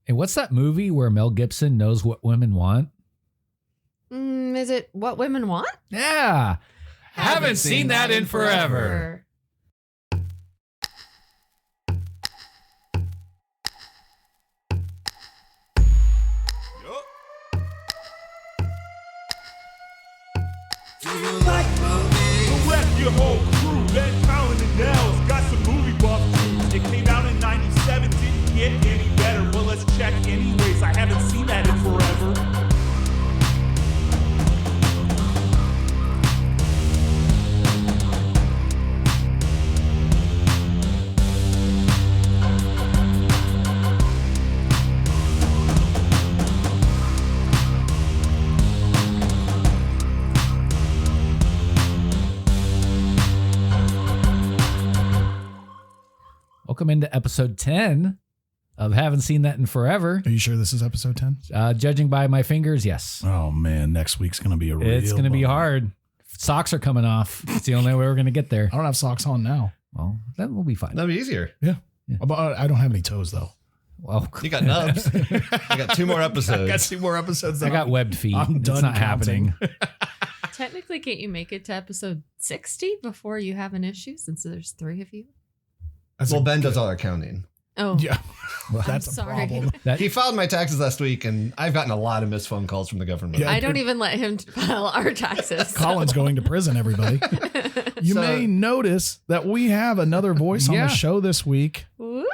Hey, what's that movie where Mel Gibson knows what women want? Is it What Women Want? Yeah. Haven't seen that in forever. Collect your whole crew, Ben Fallon and Nels got some movie buff too. It came out in 97, didn't get any better. Well, let's check anyways, I haven't seen that in forever. Welcome into episode 10 of Haven't Seen That in Forever. Are you sure this is episode 10? Judging by my fingers, yes. Oh, man. Next week's going to be a real It's going to be bummer. hard. Socks are coming off. It's the only way we're going to get there. I don't have socks on now. Well, that will be fine. That'd be easier. Yeah. But I don't have any toes, though. Well, You got nubs. You got 2 more episodes. Got 2 more episodes. I got webbed feet. I'm It's done not counting. happening. Technically, can't you make it to episode 60 before you have an issue since there's 3 of you? Well, Ben does all our counting. Oh, Yeah. Well, that's I'm a sorry. problem. He filed my taxes last week, and I've gotten a lot of missed phone calls from the government. Yeah. I don't even let him file our taxes. Colin's going to prison, everybody. You So- may notice that we have another voice on Yeah. the show this week. Woo,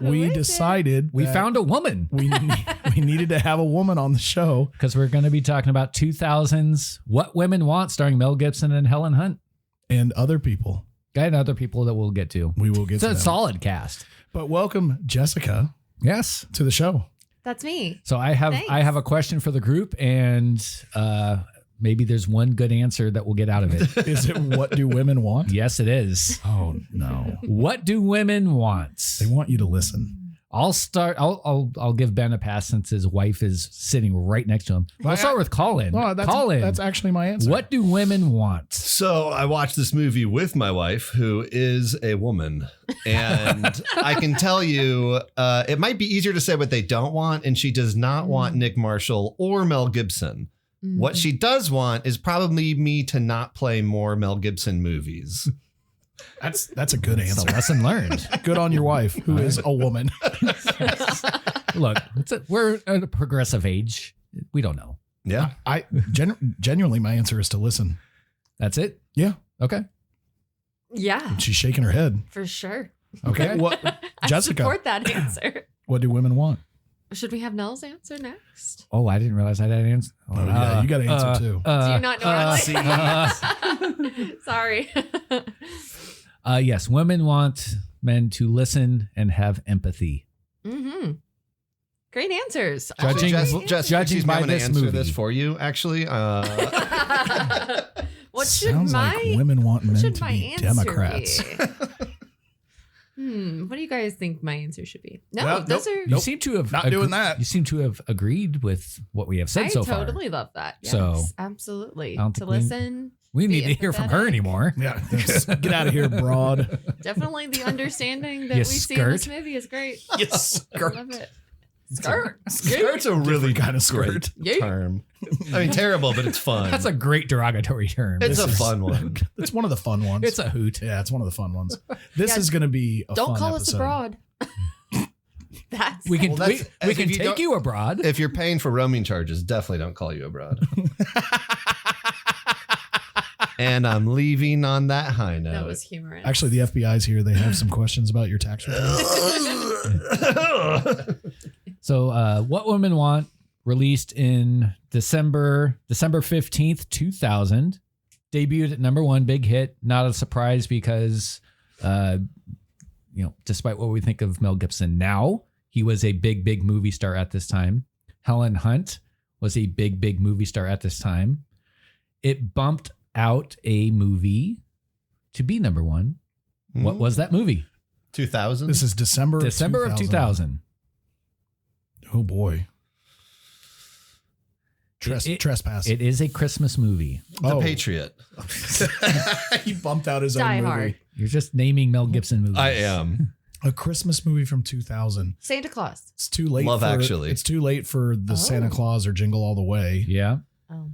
who We is it? decided We that found a woman we needed to have a woman on the show. because we're going to be talking about 2000s What Women Want starring Mel Gibson and Helen Hunt. And other people. And other people that we'll get to. We will get It's to a them. solid cast. But welcome, Jessica, Yes. to the show. That's me. So I have Thanks. a question for the group, and maybe there's one good answer that we'll get out of it. Is it What Do Women Want? Yes, it is. Oh, no. What do women want? They want you to listen. I'll start. I'll give Ben a pass since his wife is sitting right next to him. I'll start with Colin. Oh, Colin, that's actually my answer. what do women want? So I watched this movie with my wife, who is a woman, and I can tell you, it might be easier to say what they don't want, and she does not want Nick Marshall or Mel Gibson. What she does want is probably me to not play more Mel Gibson movies. That's a good It's a answer. lesson learned. Good on your wife, who is a woman. Look, we're at a progressive age. We don't know. Yeah. I genuinely, my answer is to listen. That's it. Yeah, Okay. Yeah, she's shaking her head. for sure. Okay, what, I Jessica? support that answer. What do women want? Should we have Nell's answer next? Oh, I didn't realize I had an answer. Oh, yeah, you got to answer too. Do you not know see. Sorry. Yes, women want men to listen and have empathy. Mm-hmm. Great answers. Judging- Jessica, judging excuse me, by I'm going to this answer movie. this for you, actually. What should Sounds my like women want what men should to my be answer Democrats. be? What do you guys think my answer should be? No, Well, those nope. are. You seem to have Not doing that. You seem to have agreed with what we have said I so far. totally love that. Yes, So, absolutely. I don't To think we- listen, We be need to hear from her empathetic. anymore. Yeah, get out of here, broad. definitely the understanding that You we see in this skirt. movie is great. Yes, I love it. Skirt. Skirt's a really kind of skirt. Yeet. term. I mean, terrible, but it's fun. That's a great derogatory term. It's This a is- fun one. It's one of the fun ones. It's a hoot. Yeah, it's one of the fun ones. This Yeah, is going to be a Don't fun call episode. us abroad. That's We can Well, that's- we if can you take don't- you abroad. If you're paying for roaming charges, definitely don't call you abroad. And I'm leaving on that high note. that was humorous. Actually, the FBI's here. They have some questions about your tax return. So, What Women Want, released in December 15th, 2000, debuted at #1, big hit. Not a surprise because, despite what we think of Mel Gibson now, he was a big movie star at this time. Helen Hunt was a big movie star at this time. It bumped out a movie to be #1. What was that movie? 2000? This is December December of 2000. Oh, boy. It- Trespass. It is a Christmas movie. The Patriot. He bumped out his Die own movie. Hard. You're just naming Mel Gibson movies. I am. A Christmas movie from 2000. Santa Claus. It's too late. Love Actually. It's too late for the Santa Claus or Jingle All the Way. Yeah. Oh.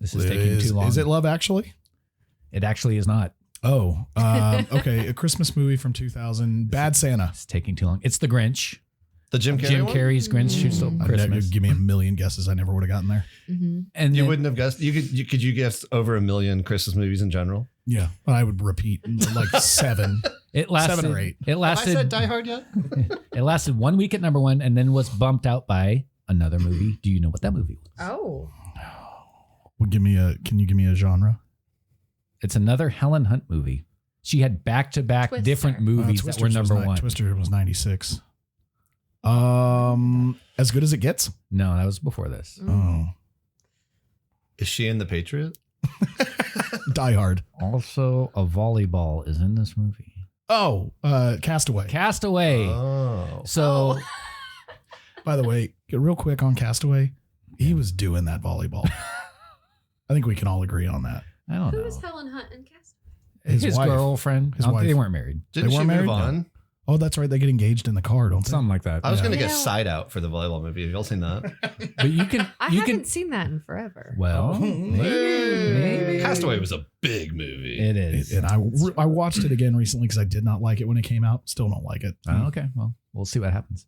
This is taking too long. Is it Love Actually? It actually is not. Oh, okay. A Christmas movie from 2000. Bad Santa. It's taking too long. It's The Grinch. The Jim Carrey Jim one? Carrey's Grinch who stole I'd Christmas. give me a million guesses. I never would have gotten there. Mm-hmm. And You then- wouldn't have guessed. Could you guess over 1 million Christmas movies in general? Yeah, I would repeat like 7. It lasted 7 or 8. It lasted. Die Hard yet? It lasted 1 week at number 1, and then was bumped out by another movie. Do you know what that movie was? Oh. Well, can you give me a genre? It's another Helen Hunt movie. She had back-to-back Twister. different movies that were Twisters was number 1. Twister was 96. As Good as It Gets. No, that was before this. Oh, Is she in The Patriot? Die Hard. Also, a volleyball is in this movie. Oh, Castaway. Castaway. Oh. So By the way, real quick on Castaway, he was doing that volleyball. I think we can all agree on that. I don't Who know. is Helen Hunt and Castaway? His wife. girlfriend. His They wife. weren't married. Didn't They she weren't move married? on? Oh, that's right. They get engaged in the car, don't they? Something like that. I was yeah. going to You get know- Side Out for the volleyball movie. Have y'all seen that? But you can. I you haven't can. seen that in forever. Well, maybe. Castaway was a big movie. It is. And I watched it again recently because I did not like it when it came out. Still don't like it. Oh, okay. Well, we'll see what happens.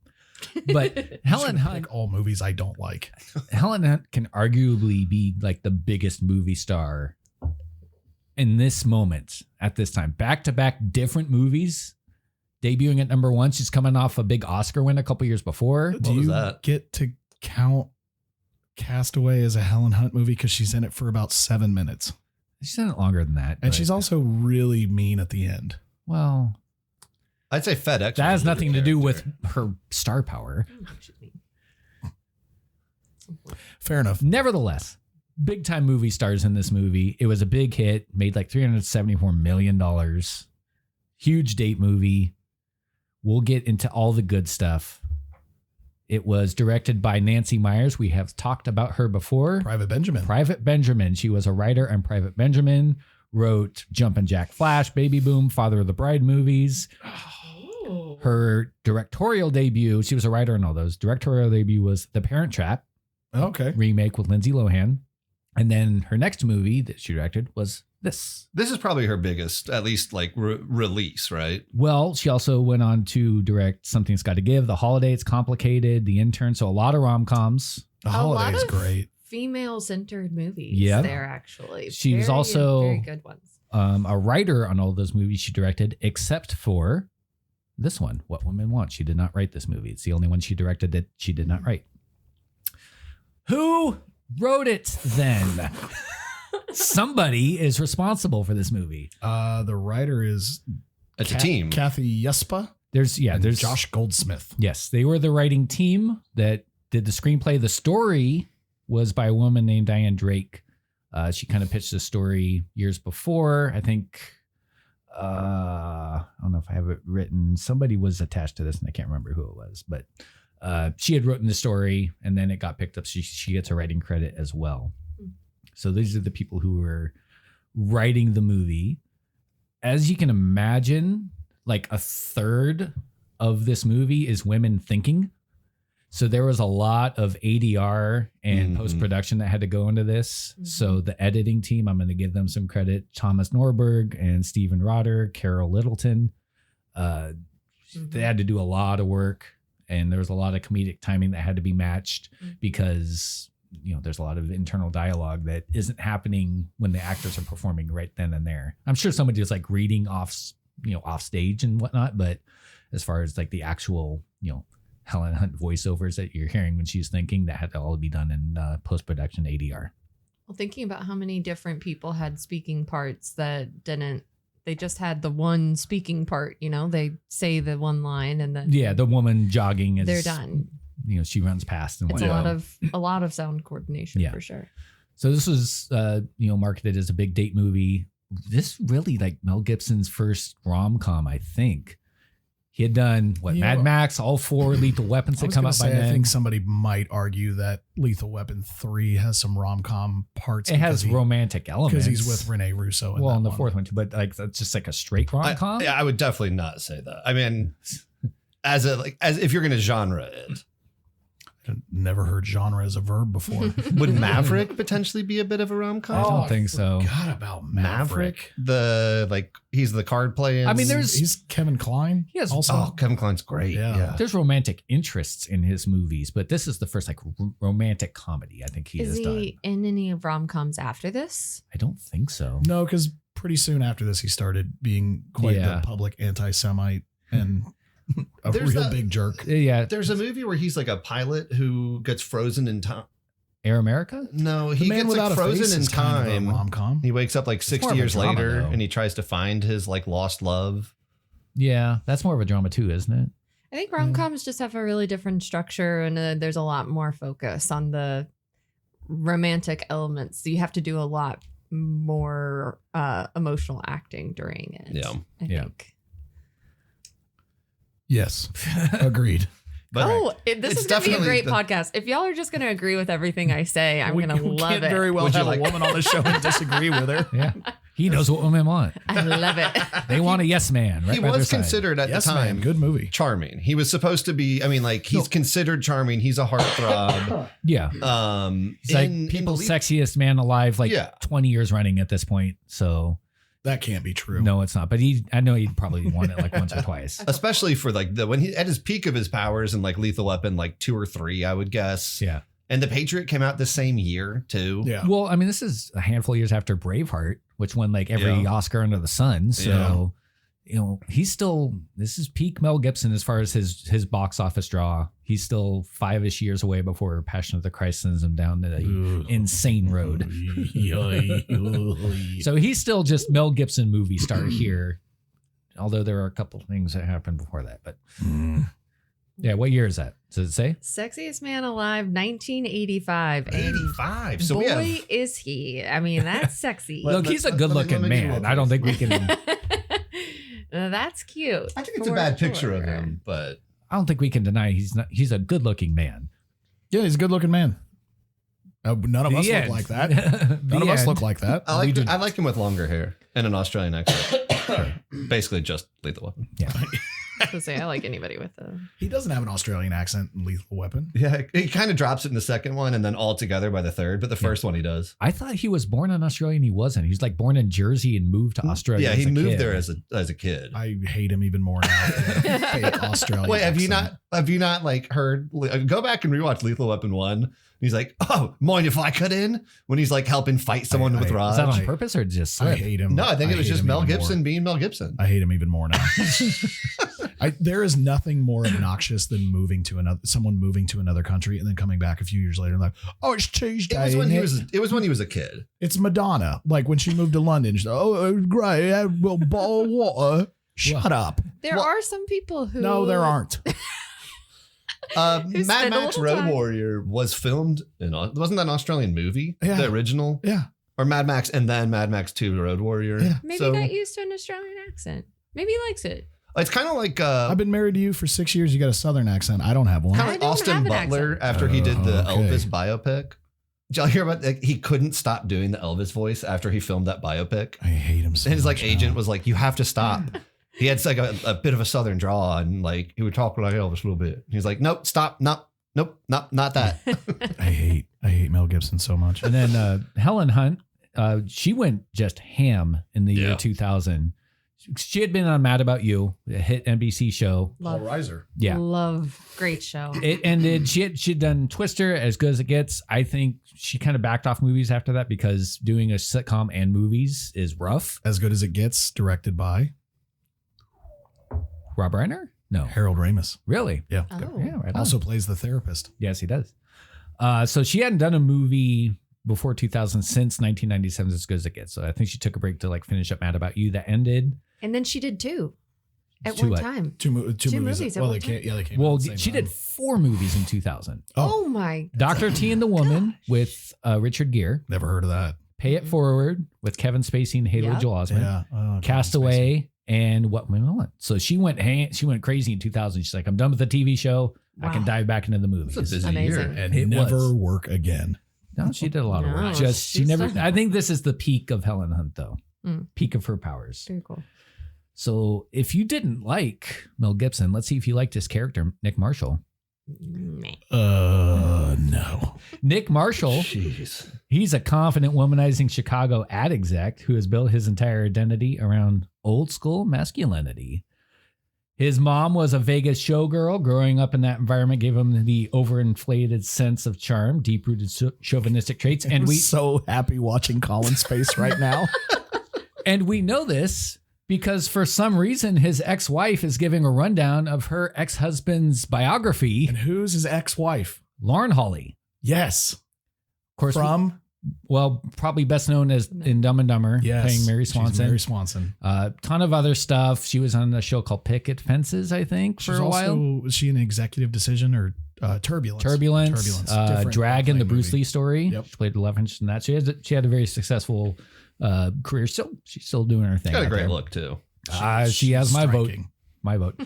But Helen Hunt, Like all movies I don't like. Helen Hunt can arguably be like the biggest movie star in this moment at this time. Back to back different movies, debuting at number 1. She's coming off a big Oscar win a couple years before. What Do was you that? get to count Castaway as a Helen Hunt movie because she's in it for about 7 minutes, She's done it longer than that. and but- she's also really mean at the end. well, I'd say FedEx. that has was a nothing to good do with character. her star power. I don't know what you mean. Fair enough. Nevertheless, big time movie stars in this movie. It was a big hit, made like $374 million. Huge date movie. We'll get into all the good stuff. It was directed by Nancy Myers. We have talked about her before. Private Benjamin. Private Benjamin. She was a writer on Private Benjamin, wrote Jumpin' Jack Flash, Baby Boom, Father of the Bride movies. Oh. Her directorial debut, she was a writer on all those. Directorial debut was The Parent Trap Okay. remake with Lindsay Lohan. And then her next movie that she directed was this. This is probably her biggest, at least like release, right? Well, she also went on to direct Something's Got to Give, The Holiday, It's Complicated, The Intern. So a lot of rom-coms. The A Holiday lot is of great. Female-centered movies. Yeah. There actually. She was also- very good ones. A writer on all those movies she directed, except for this one, What Women Want. She did not write this movie. It's the only one she directed that she did not write. Who wrote it then? Somebody is responsible for this movie. The writer is It's a team. Kathy Yespa. There's There's Josh Goldsmith. Yes, they were the writing team that did the screenplay. The story was by a woman named Diane Drake. She kind of pitched the story years before. I think, I don't know if I have it written. Somebody was attached to this and I can't remember who it was, but she had written the story and then it got picked up. She gets a writing credit as well. So these are the people who were writing the movie. As you can imagine, like a third of this movie is women thinking. So there was a lot of ADR and Mhm. post-production that had to go into this. So the editing team, I'm going to give them some credit. Thomas Norberg and Stephen Rotter, Carol Littleton. They had to do a lot of work and there was a lot of comedic timing that had to be matched because, you know, there's a lot of internal dialogue that isn't happening when the actors are performing right then and there. I'm sure somebody was like reading off stage and whatnot, but as far as like the actual, Helen Hunt voiceovers that you're hearing when she's thinking, that had to all be done in post-production ADR. Well, thinking about how many different people had speaking parts that they just had the one speaking part, they say the one line and then Yeah, the woman jogging is they're done. She runs past and It's whatnot. a lot of sound coordination Yeah. for sure. So this was, marketed as a big date movie. This really like Mel Gibson's first rom-com, I think. He had done Yeah. Mad Max, all 4 Lethal Weapons I that was come gonna out by say, I then. think somebody might argue that Lethal Weapon 3 has some rom-com parts. It has because romantic elements because he's with Rene Russo. well, in the one. 4th one too, but like that's just like a straight rom com. I would definitely not say that. I mean, as if you're going to genre it, I've never heard genre as a verb before. would Maverick potentially be a bit of a rom I com? don't think so. God about Maverick. He's the card playing. I mean, there's- He's Kevin Kline. He has- also. oh, Kevin Kline's great. Yeah. Yeah. There's romantic interests in his movies, but this is the first like romantic comedy I think he Is has he done. in any rom coms after this? I don't think so. No, because pretty soon after this, he started being quite Yeah. the public anti-Semite and a There's real that- big jerk. Yeah, There's a movie where he's like a pilot who gets frozen in time. Air America. No, The he Man gets Without like a Face frozen in is kind of a time. rom-com. He wakes up like more 60 of a years drama, later though. and he tries to find his like lost love. Yeah, that's more of a drama too, isn't it? I think rom coms just have a really different structure, and there's a lot more focus on the romantic elements. So you have to do a lot more emotional acting during it. Yeah. I Yeah. think. Yes, agreed. But This it's is going to be a definitely great the- podcast. If y'all are just going to agree with everything I say, I'm We- going to we love can't it. very well Would you have like- a woman on the show and disagree with her. Yeah, he knows what women want. I love it. They want a yes man. Right he by their was side. considered at Yes, the time man, good movie. charming. He was supposed to be, I mean, like he's considered charming. He's a heartthrob. Yeah, In he's like the people's lead- sexiest man alive, like Yeah. 20 years running at this point. So That can't be true. no, it's not. But I know he'd probably won it like once or twice. especially for like when he at his peak of his powers and like Lethal Weapon, like 2 or 3, I would guess. Yeah. And The Patriot came out the same year too. Yeah. Well, I mean, this is a handful of years after Braveheart, which won like every Yeah. Oscar under the sun. So, you know, he's still, this is peak Mel Gibson as far as his box office draw. He's still 5-ish years away before Passion of the Christ sends him down the insane road. So he's still just Mel Gibson movie star here. Although there are a couple things that happened before that. But yeah, what year is that? Does it say? Sexiest Man Alive, 1985. And 85. So boy, we have is he. I mean, that's sexy. Look, he's a let me- good let looking me do a man. little I don't think we can. That's cute. I think it's a for bad picture of sure. him, but I don't think we can deny he's a good looking man. Yeah, he's a good looking man. None of us look like that. None of us look like that. I like him with longer hair and an Australian accent. Basically just Lethal Weapon. Yeah. I was gonna say I like anybody with a. He doesn't have an Australian accent in Lethal Weapon. Yeah, he kind of drops it in the second one and then all together by the third, but the first one he does. I thought he was born in Australia and he wasn't. He's like born in Jersey and moved to Australia. Yeah, as he a moved kid. there as a kid. I hate him even more now. Fake Australian. Wait, have accent. you not like heard? Go back and rewatch Lethal Weapon 1. He's like, oh, mind if I cut in? When he's like helping fight someone with Is Is that Raj. on purpose or just I slip? hate him. No, I think it was hate just him Mel even Gibson more. being Mel Gibson. I hate him even more now. There is nothing more obnoxious than someone moving to another country and then coming back a few years later and like, oh, it's Tuesday. It was when isn't he was when he was a kid. It's Madonna. Like when she moved to London. She's like, oh, great. I will bottle of water. Shut up. There are some people who. No, there aren't. Mad spent a Max little Road time- Warrior was filmed wasn't that an Australian movie? Yeah. The original? Yeah. Or Mad Max and then Mad Max 2 Road Warrior. Yeah. Maybe So, he got used to an Australian accent. Maybe he likes it. it's kind of like I've been married to you for 6 years. You got a Southern accent. I don't have one. kind I of like don't Austin have an Butler accent. after he did the Oh, okay. Elvis biopic. Did y'all hear about that? He couldn't stop doing the Elvis voice after he filmed that biopic. I hate him so And his like much agent now. was like, "You have to stop." He had like a bit of a southern draw, and like he would talk like Elvis a little bit. He's like, "Nope, stop, not that." I hate Mel Gibson so much. And then Helen Hunt, she went just ham in the year Yeah. 2000. She had been on Mad About You, a hit NBC show. Love, Riser. Yeah. love, great show. It ended. She'd done Twister, As Good as It Gets. I think she kind of backed off movies after that because doing a sitcom and movies is rough. As Good as It Gets, directed by Rob Reiner? No. Harold Ramis. Really? Yeah. Oh. Yeah, right on. Also plays the therapist. Yes, he does. So she hadn't done a movie before 2000 since 1997 As Good as It Gets. So I think she took a break to like finish up Mad About You that ended. And then she did two at Two one what? time. Two movies. movies at Well, one they can't. Yeah, they came. Well, out at the same she time. did 4 movies in 2000. Oh, my. Dr. T and the Woman with Richard Gere. Never heard of that. Pay It Forward with Kevin Spacey and Haley Yeah. Joel Osment. Yeah. Oh, Kevin Castaway and What Women Want. So she went crazy in 2000. She's like, I'm done with the TV show. I can Wow. dive back into the movies. It's a busy Amazing. year. And It never was. work again. No, she did a lot of No, work. Just she she's never. done- I think this is the peak of Helen Hunt, though. Mm. Peak of her powers. Very cool. So if you didn't like Mel Gibson, let's see if you liked his character, Nick Marshall. Meh. No. Nick Marshall, Jeez. he's a confident, womanizing Chicago ad exec who has built his entire identity around old school masculinity. His mom was a Vegas showgirl. Growing up in that environment gave him the overinflated sense of charm, deep-rooted chauvinistic traits. And I'm we so happy watching Colin's face right now. And we know this because for some reason his ex-wife is giving a rundown of her ex-husband's biography, And who's his ex-wife? Lauren Holly. Yes. Of course, From probably best known as in Dumb and Dumber, yes, playing Mary she's Swanson. Mary Swanson. Ton of other stuff. She was on a show called Picket Fences, I think, for She's a while. Was she an Executive Decision or Turbulence? Turbulence. Different Dragon, the airplane Bruce movie. Lee story. Yep. She played a love interest in that. She had a very successful career. She's still doing her thing. Got a out great there. look too. She has my vote. Striking. My vote.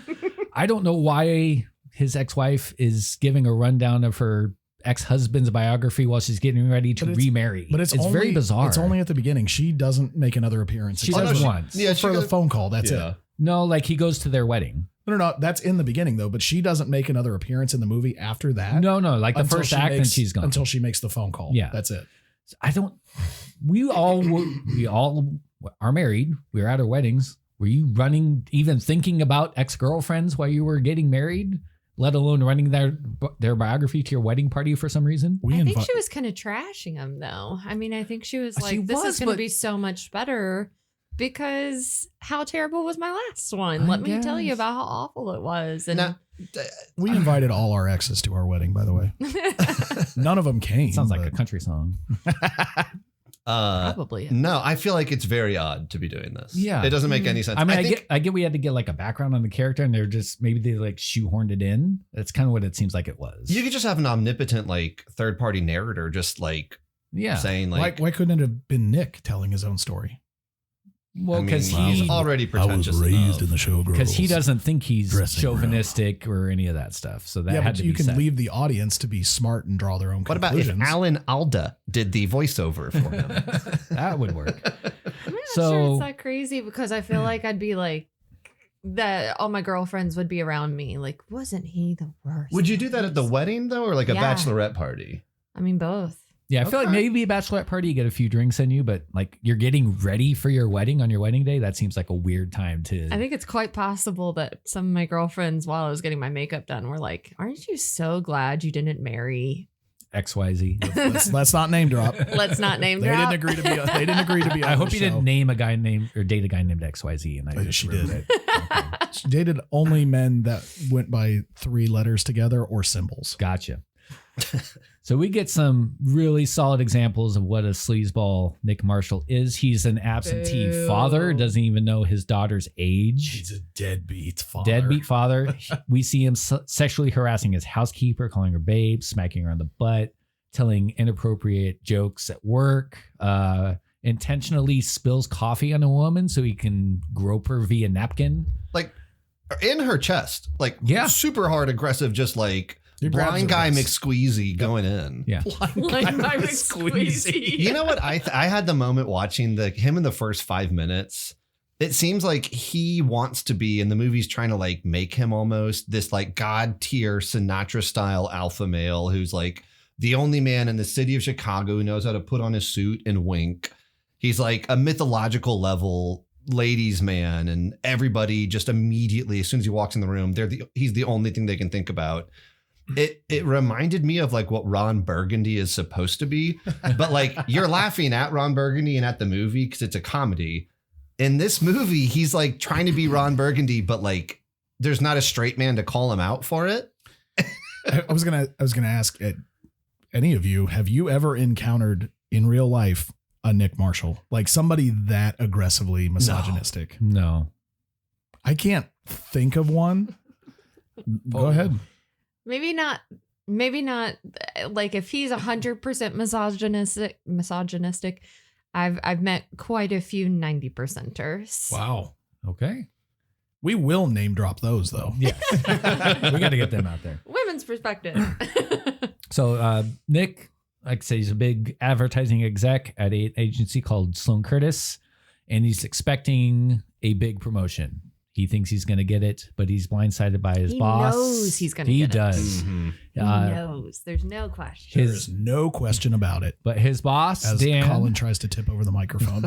I don't know why his ex-wife is giving a rundown of her ex-husband's biography while she's getting ready to But it's- remarry. But it's only, very bizarre. It's only at the beginning. She doesn't make another appearance. She except does for- once. Yeah, she for the goes- phone call. That's Yeah. it. No, like he goes to their wedding. No, that's in the beginning though. But she doesn't make another appearance in the movie after that. No, like the until first she act and makes- she's gone. until she makes the phone call. Yeah. That's it. We all are married. We were at our weddings. Were you even thinking about ex-girlfriends while you were getting married, let alone running their biography to your wedding party for some reason? We I think invite. she was kind of trashing him, though. I mean, I think she was She like, "This was, is going to but- be so much better because how terrible was my last one? I Let me tell you guess. about how awful it was." And Now, We invited all our exes to our wedding. By the way, none of them came. Sounds like a but- country song. probably. no, I feel like it's very odd to be doing this. Yeah. It doesn't make Mhm. any sense. I mean, think I get we had to get like a background on the character, and they're just maybe they like shoehorned it in. That's kind of what it seems like it was. you could just have an omnipotent like third party narrator just like yeah. saying like why couldn't it have been Nick telling his own story? Well, I mean, because he's already pretentious enough. showgirls. because he doesn't think he's dressing room. chauvinistic or any of that stuff. So that Yeah, had but to you be can said. leave the audience to be smart and draw their own What about if conclusions. Alan Alda did the voiceover for him? That would work. I'm not So- sure it's that crazy because I feel like I'd be like that. All my girlfriends would be around me. Like, wasn't he the worst? Would you do that at the wedding though, or like a Yeah. bachelorette party? I mean, both. Yeah, I feel like Okay. maybe a bachelorette party, you get a few drinks in you, but like you're getting ready for your wedding on your wedding day. That seems like a weird time to. I think it's quite possible that some of my girlfriends, while I was getting my makeup done, were like, "Aren't you so glad you didn't marry?" XYZ. let's not name drop. Let's not name They drop. didn't agree to be. They didn't agree to be. I on hope the you didn't show. name a guy named or date a guy named XYZ. And I Oh, just she remembered did. it. Okay. She dated only men that went by 3 letters together or symbols. Gotcha. So we get some really solid examples of what a sleazeball Nick Marshall is. He's an absentee Boo. father, doesn't even know his daughter's age. He's a deadbeat father. Deadbeat father. We see him sexually harassing his housekeeper, calling her babe, smacking her on the butt, telling inappropriate jokes at work, intentionally spills coffee on a woman so he can grope her via napkin. Like in her chest, like Yeah. super hard, aggressive, just like He grabs blind her guy waist. McSqueezy going in. Yeah. Like my squeezy. You know what? I had the moment watching him in the first 5 minutes. It seems like he wants to be, and the movie's trying to like make him almost this like god tier Sinatra style alpha male who's like the only man in the city of Chicago who knows how to put on a suit and wink. He's like a mythological level ladies man, and everybody just immediately, as soon as he walks in the room, he's the only thing they can think about. It reminded me of like what Ron Burgundy is supposed to be, but like you're laughing at Ron Burgundy and at the movie because it's a comedy. In this movie, he's like trying to be Ron Burgundy, but like there's not a straight man to call him out for it. I was gonna ask any of you, have you ever encountered in real life a Nick Marshall, like somebody that aggressively misogynistic? No. I can't think of one. Go Oh. ahead. Maybe not. Like if he's 100% misogynistic. I've met quite a few 90%ers. Wow. Okay. We will name drop those though. Yes. We got to get them out there. Women's perspective. So Nick, like I say, he's a big advertising exec at an agency called Sloan Curtis, and he's expecting a big promotion. He thinks he's going to get it, but he's blindsided by his He boss. knows he's gonna He get it. does. Mhm. He Uh, knows. There's no question. There's no question about it. but his boss, As Dan, Colin tries to tip over the microphone.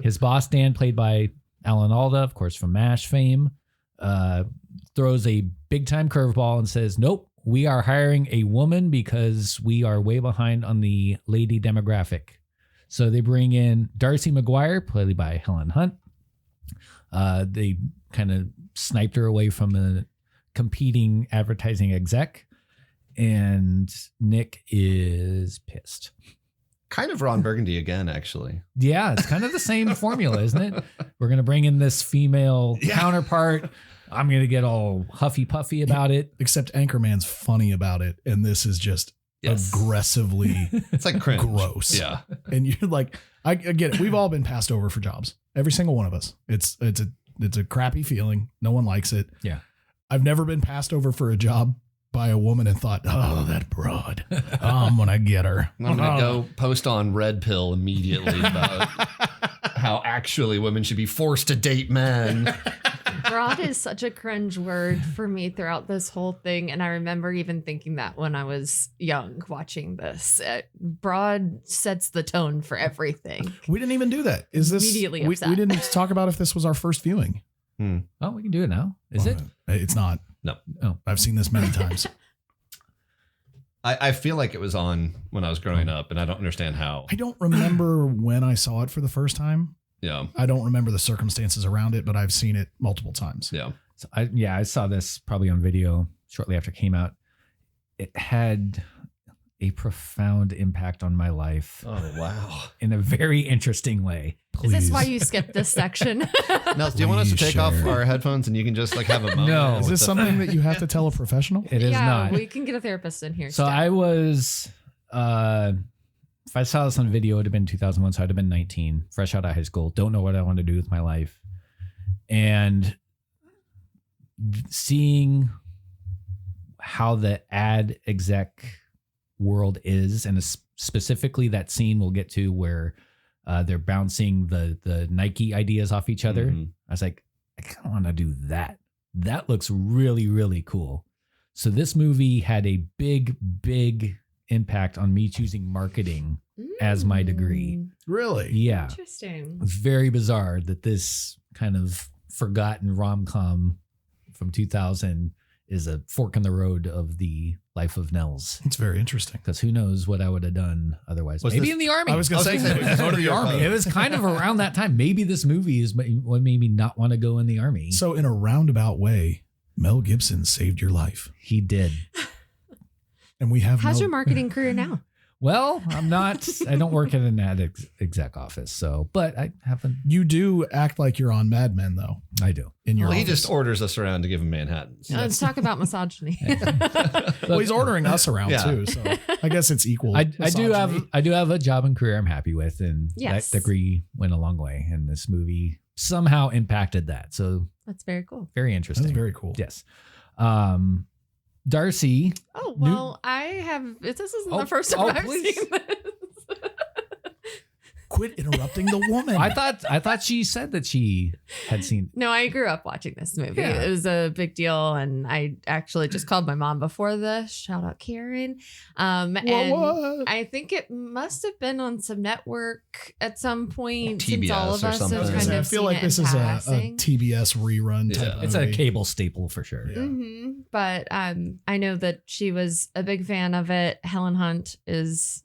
his boss, Dan, played by Alan Alda, of course, from MASH fame, throws a big time curveball and says, nope, we are hiring a woman because we are way behind on the lady demographic. So they bring in Darcy McGuire, played by Helen Hunt. They kind of sniped her away from the competing advertising exec. And Nick is pissed. Kind of Ron Burgundy again, actually. Yeah, it's kind of the same formula, isn't it? We're going to bring in this female counterpart. I'm going to get all huffy puffy about it. Except Anchorman's funny about it, and this is just Yes. aggressively It's like cringe. gross. Yeah. And you're like, I get it. We've all been passed over for jobs. Every single one of us. It's a crappy feeling. No one likes it. Yeah. I've never been passed over for a job by a woman and thought, oh, that broad. I'm gonna get her. I'm going to go post on Red Pill immediately about how actually women should be forced to date men. Broad is such a cringe word for me throughout this whole thing. And I remember even thinking that when I was young watching this. Broad sets the tone for everything. We didn't even do that. Is this Immediately we upset. didn't talk about if this was our first viewing. Oh, we can do it now. Is it? It's not. No. Oh. I've seen this many times. I feel like it was on when I was growing up, and I don't understand how. I don't remember when I saw it for the first time. Yeah. I don't remember the circumstances around it, but I've seen it multiple times. Yeah. So I saw this probably on video shortly after it came out. It had a profound impact on my life Oh, wow. in a very interesting way. Is this Please. why you skipped this section? Nels, do you want us to Please take off share. our headphones and you can just like have a moment? No. Is with this the- something that you have to tell a professional? It is yeah, not. we can get a therapist in here. So Steph. I was, if I saw this on video, it would have been 2001. So I'd have been 19, fresh out of high school. Don't know what I want to do with my life. And seeing how the ad exec world is, and specifically that scene we'll get to where they're bouncing the Nike ideas off each other. Mhm. I was like, I kind of want to do that. That looks really, really cool. So this movie had a big, big impact on me choosing marketing as my degree. Really? Yeah. Interesting. It's very bizarre that this kind of forgotten rom-com from 2000 is a fork in the road of the life of Nels. It's very interesting. Because who knows what I would have done otherwise. Was Maybe this- in the army. I was going to I was say, gonna say, go to the army. It was kind of around that time. Maybe this movie is what made me not want to go in the army. So in a roundabout way, Mel Gibson saved your life. He did. And we have How's no- your marketing career now? Well, I don't work at an ad exec office, so, but I haven't. You do act like you're on Mad Men, though, I do. in your Well, he office. just orders us around to give him Manhattans. Let's talk about misogyny. Well, he's ordering us around Yeah. too, so I guess it's equal. I do misogyny. have a job and career I'm happy with, and Yes. that degree went a long way, and this movie somehow impacted that. So That's very cool. very That's interesting. very cool. Yes. Darcy. Oh, well, I have. This isn't Oh, the first time I've please. seen this. Quit interrupting the woman. I thought she said that she had seen. No, I grew up watching this movie. Yeah. It was a big deal, and I actually just called my mom before this. Shout out Karen. And What? I think it must have been on some network at some point since TBS all of or us something. have I was kind I of feel seen like it this in is a passing. TBS rerun type Yeah. of It's a movie. cable staple for sure. Yeah. But I know that she was a big fan of it. Helen Hunt is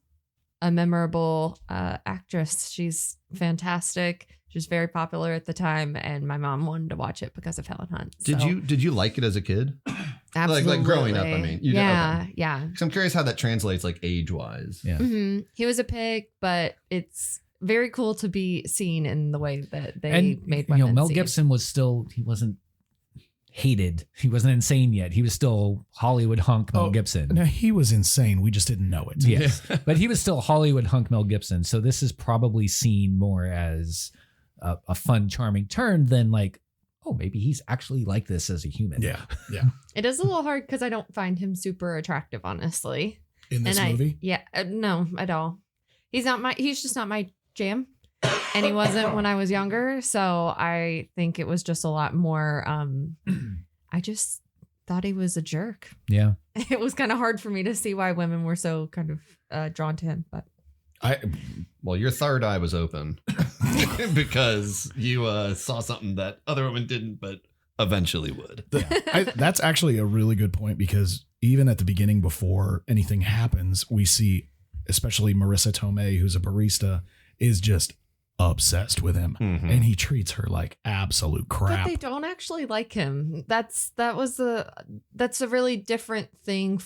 a memorable actress. She's fantastic. She was very popular at the time, and my mom wanted to watch it because of Helen Hunt. Did So, you like it as a kid? absolutely. like growing up, I mean. You did? yeah, Okay. yeah. Because I'm curious how that translates like age wise. Yeah. He was a pig, but it's very cool to be seen in the way that they And made you know, women Mel seen. Gibson he wasn't hated. He wasn't insane yet. He was still Hollywood hunk Mel Oh, Gibson. Now he was insane. We just didn't know it. Yes. But he was still Hollywood hunk Mel Gibson. So this is probably seen more as a fun, charming turn, then like, oh, maybe he's actually like this as a human. Yeah. It is a little hard because I don't find him super attractive, honestly. In this and movie? No, at all. He's just not my jam. And he wasn't when I was younger. So I think it was just a lot more, I just thought he was a jerk. Yeah. It was kind of hard for me to see why women were so kind of drawn to him, but Well, your third eye was open because you saw something that other women didn't, but eventually would. That's actually a really good point, because even at the beginning, before anything happens, we see, especially Marissa Tomei, who's a barista, is just obsessed with him, and he treats her like absolute crap. But they don't actually like him. That's a really different thing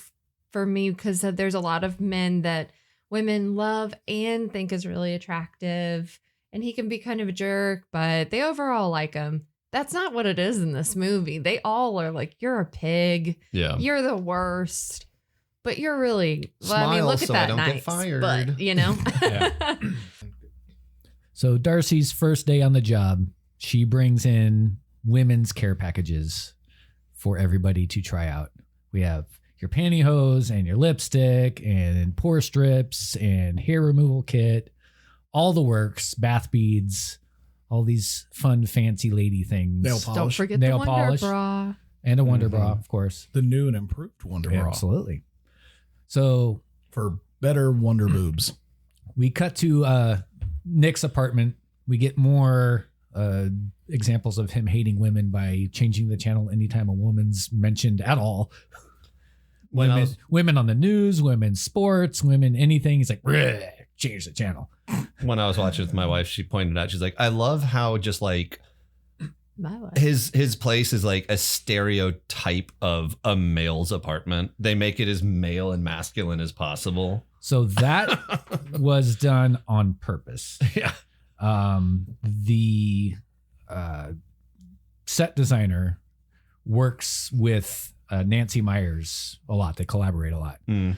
for me, because there's a lot of men that women love and think is really attractive, and he can be kind of a jerk, but they overall like him. That's not what it is in this movie. They all are like, you're a pig. Yeah. You're the worst. But you're really, Smile look at so that I don't get nice, fired. but you know. So Darcy's first day on the job, she brings in women's care packages for everybody to try out. We have your pantyhose and your lipstick and pore strips and hair removal kit, all the works, bath beads, all these fun, fancy lady things. Nail polish. Don't forget Nail the Wonder polish. Bra. And a Wonder Bra, of course. The new and improved Wonder Bra. Absolutely. So For better Wonder boobs. we cut to Nick's apartment. We get more examples of him hating women by changing the channel anytime a woman's mentioned at all. When I Women, was- women on the news, women sports, women anything. He's like, "Bleh, change the channel." When I was watching with my wife, she pointed out, she's like, I love how just like My life. his place is like a stereotype of a male's apartment. They make it as male and masculine as possible. So that was done on purpose. Yeah. The set designer works with Nancy Myers a lot. They collaborate a lot. Mm.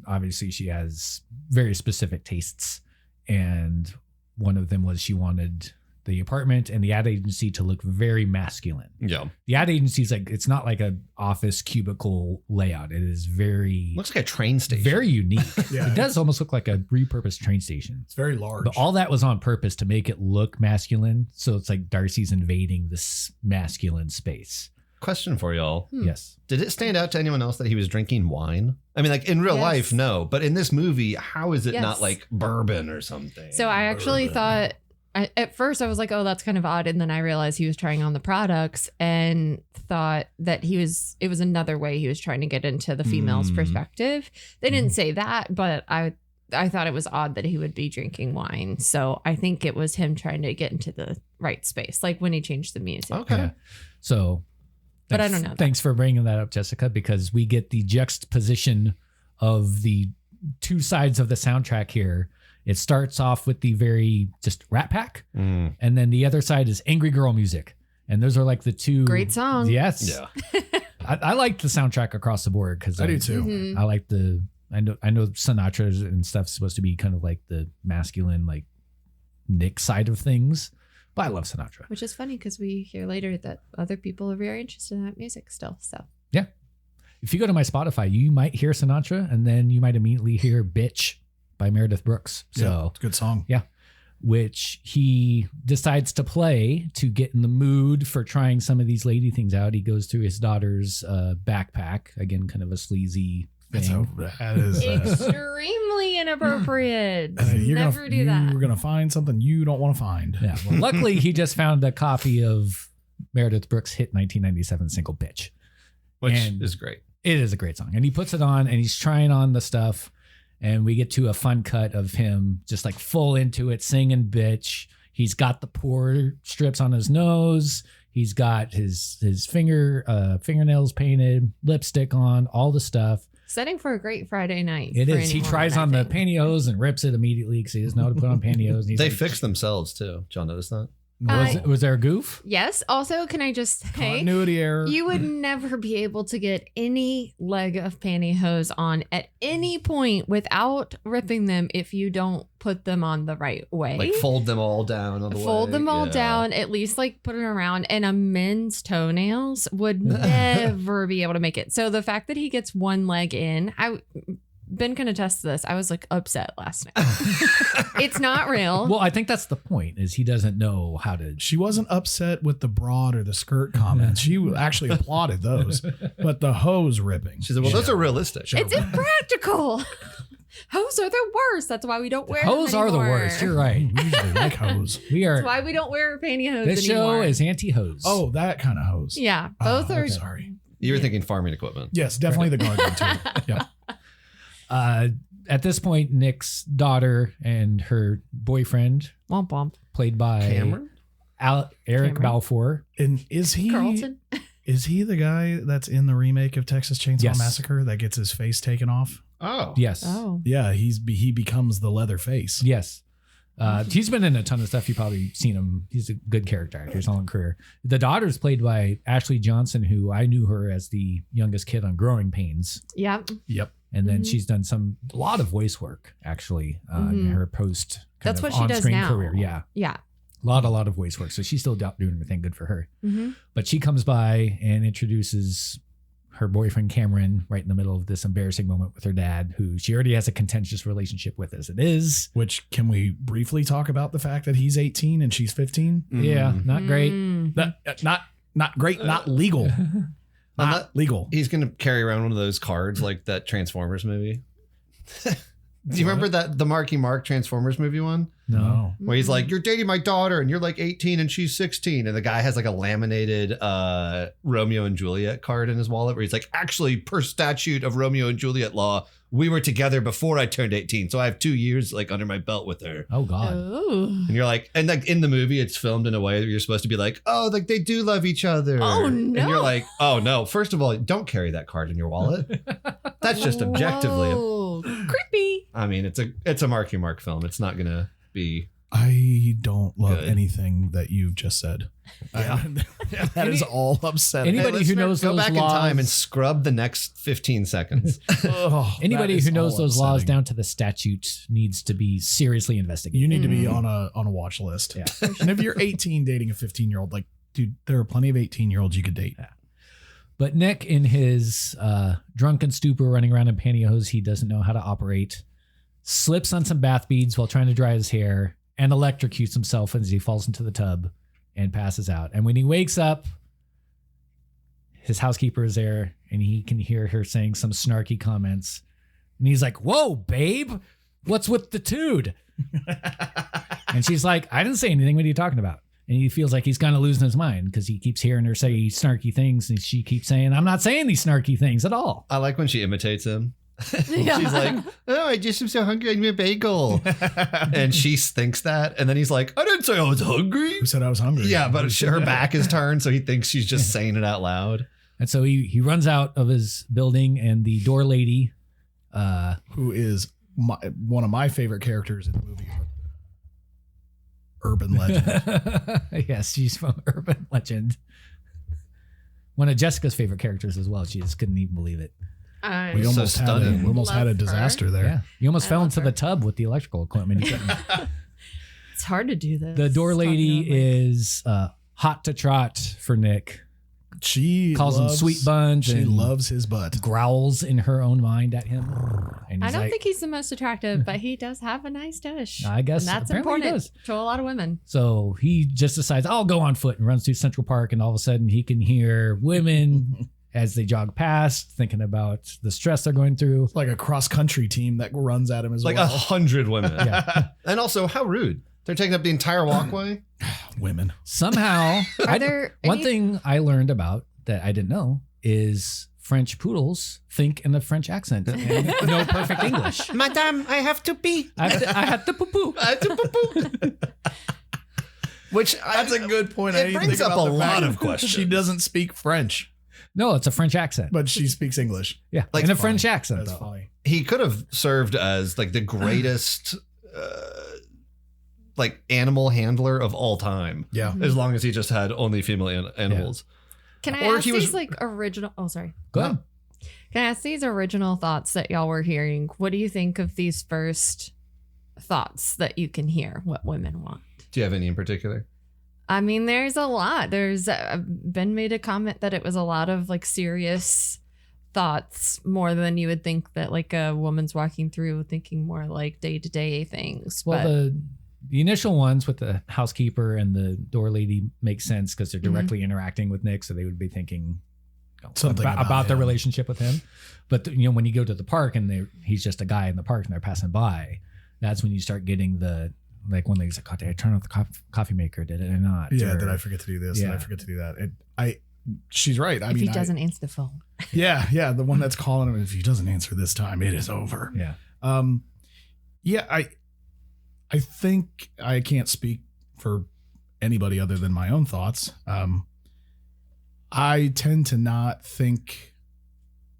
Obviously, she has very specific tastes, and one of them was she wanted the apartment and the ad agency to look very masculine. Yeah. The ad agency is like, it's not like an office cubicle layout. It is very, Looks like a train station. very unique. Yeah. It does almost look like a repurposed train station. It's very large. But all that was on purpose to make it look masculine. So it's like Darcy's invading this masculine space. Question for y'all. Yes. Did it stand out to anyone else that he was drinking wine? I mean, like in real Yes. life, no. But in this movie, how is it Yes. not like bourbon or something? So I actually thought, at first I was like, oh, that's kind of odd. And then I realized he was trying on the products and thought that it was another way he was trying to get into the female's perspective. They didn't say that, but I thought it was odd that he would be drinking wine. So I think it was him trying to get into the right space, like when he changed the music. Okay. Yeah. So, But I don't know that. Thanks for bringing that up, Jessica, because we get the juxtaposition of the two sides of the soundtrack here. It starts off with the very just Rat Pack, Mm. and then the other side is Angry Girl music. And those are like the two Great song. Yes. Yeah. I like the soundtrack across the board because I do too. Mhm. I like I know Sinatra's and stuff's supposed to be kind of like the masculine, like Nick side of things, but I love Sinatra. Which is funny because we hear later that other people are very interested in that music still. So If you go to my Spotify, you might hear Sinatra, and then you might immediately hear "Bitch" by Meredith Brooks. Yeah, So, it's a good song. which he decides to play to get in the mood for trying some of these lady things out. He goes through his daughter's backpack, again, kind of a sleazy thing. That is. extremely inappropriate. You're Never do that. You're gonna find something you don't want to find. Yeah. Well, luckily, he just found a copy of Meredith Brooks' hit 1997 single "Bitch." Which And- is great. It is a great song. And he puts it on and he's trying on the stuff. And we get to a fun cut of him just like full into it, singing "Bitch." He's got the pore strips on his nose. He's got his fingernails painted, lipstick on, all the stuff. Setting for a great Friday night. It for is. He anyone, tries I on the think. pantyhose and rips it immediately because he doesn't know how to put on pantyhose. And he's They like, fix themselves too. Did y'all notice that? Was there a goof? Yes. Also, can I just say, Continuity error. you would never be able to get any leg of pantyhose on at any point without ripping them if you don't put them on the right way. Like fold them all down on the Fold way. them all Yeah. down, at least like put it around, and a men's toenails would never be able to make it. So the fact that he gets one leg in, Ben can attest to this. I was like upset last night. It's not real. Well, I think that's the point. Is he doesn't know how to. She wasn't upset with the broad or the skirt comments. She actually applauded those, but the hose ripping. She said, well, those are realistic. It's impractical. Hose are the worst. That's why we don't wear Hose them are the anymore. worst. You're right. We usually like hose. We are. That's why we don't wear pantyhose This anymore. show is anti-hose. Oh, that kind of hose. Yeah, Oh, both are. Sorry. You were thinking farming equipment. Yes, definitely the gardening tool. Yeah. At this point, Nick's daughter and her boyfriend, Womp womp. played by Cameron? Eric Cameron? Balfour. And is he Carlton. is he the guy that's in the remake of Texas Chainsaw Yes. Massacre that gets his face taken off? Oh. Yes. Oh. Yeah, he becomes the leather face. Yes. He's been in a ton of stuff. You've probably seen him. He's a good character actor. His long career. The daughter's played by Ashley Johnson, who I knew her as the youngest kid on Growing Pains. Yeah. Yep. And then Mhm. she's done a lot of voice work actually in Mhm. her post. That's what she does on-screen now. Career. Yeah, Yeah. a lot of voice work. So she's still doing her thing. Good for her. Mm-hmm. But she comes by and introduces her boyfriend Cameron right in the middle of this embarrassing moment with her dad, who she already has a contentious relationship with as it is. Which, can we briefly talk about the fact that he's 18 and she's 15? Yeah, not great. Not great, not legal. Well, Not legal. He's going to carry around one of those cards like that Transformers movie. Do you remember the Marky Mark Transformers movie one? No. Where he's like, you're dating my daughter and you're like 18 and she's 16. And the guy has like a laminated Romeo and Juliet card in his wallet where he's like, actually, per statute of Romeo and Juliet law, we were together before I turned 18. So I have 2 years like under my belt with her. Oh God. Oh. And you're like, and like in the movie, it's filmed in a way that you're supposed to be like, oh, like they do love each other. Oh, And no. you're like, oh no. First of all, don't carry that card in your wallet. That's just objectively. Whoa. Creepy. I mean, it's a Marky Mark film. It's not gonna be. I don't love Good. anything that you've just said. That is all upsetting. Anybody who listener, knows go those back laws- in time and scrub the next 15 seconds. Ugh, Anybody that is who knows all those laws upsetting. down to the statute needs to be seriously investigated. You need to be on a watch list. Yeah. And if you're 18 dating a 15-year-old, like, dude, there are plenty of 18-year-olds you could date. But Nick, in his drunken stupor, running around in pantyhose he doesn't know how to operate, slips on some bath beads while trying to dry his hair and electrocutes himself as he falls into the tub and passes out. And when he wakes up, his housekeeper is there and he can hear her saying some snarky comments. And he's like, whoa, babe, what's with the dude? And she's like, I didn't say anything. What are you talking about? And he feels like he's kind of losing his mind because he keeps hearing her say snarky things. And she keeps saying, I'm not saying these snarky things at all. I like when she imitates him. Yeah. She's like, oh, I just am so hungry. I need a bagel. And she thinks that. And then he's like, I didn't say I was hungry. Who said I was hungry? Yeah, but her back is turned. So he thinks she's just saying it out loud. And so he runs out of his building and the door lady, Who is one of my favorite characters in the movie. Urban Legend. yes, she's from Urban Legend. One of Jessica's favorite characters as well. She just couldn't even believe it. We So almost had stunning. we almost had a Love her. disaster there. Yeah. You almost I fell love into her. the tub with the electrical equipment. You couldn't. It's hard to do this. The door Talking lady about, like- is hot to trot for Nick. She Calls him sweet buns She and- loves his butt. Growls in her own mind at him. And I he's don't like, think he's the most attractive, but he does have a nice dish. I guess And that's apparently he important does. to a lot of women. So he just decides, I'll go on foot and runs through Central Park. And all of a sudden he can hear women as they jog past, thinking about the stress they're going through. Like a cross country team that runs at him as Like well. 100 women. Yeah. And also, how rude. They're taking up the entire walkway. Women. Somehow, Are there one any- thing I learned about that I didn't know is French poodles think in a French accent and know perfect English. Madame, I have to pee. I had to poo-poo. I have to poo-poo. Which That's a good point. I It didn't brings think up about a the lot fact of questions. She doesn't speak French, No, it's a French accent. but she speaks English. Yeah, Like, in a funny. French accent, That's though. funny. he could have served as like the greatest like animal handler of all time. Yeah. As long as he just had only female animals. Can I Or ask he was- these like original? Oh, sorry. Go ahead. Can I ask these original thoughts that y'all were hearing? What do you think of these first thoughts that you can hear? What women want? Do you have any in particular? I mean, there's a lot. There's Ben made a comment that it was a lot of like serious thoughts more than you would think that like a woman's walking through thinking more like day to day things. Well, But the initial ones with the housekeeper and the door lady make sense because they're Mhm. directly interacting with Nick, so they would be thinking Something about their him. relationship with him. But when you go to the park and he's just a guy in the park and they're passing by, that's when you start getting the like when they say, "God, did I turn off the coffee maker? Did it or not?" Yeah, Or- did I forget to do this? Did I Yeah. forget to do that? She's right. I if mean, he doesn't answer the phone, yeah, the one that's calling him. If he doesn't answer this time, it is over. Yeah. Yeah, I think I can't speak for anybody other than my own thoughts. I tend to not think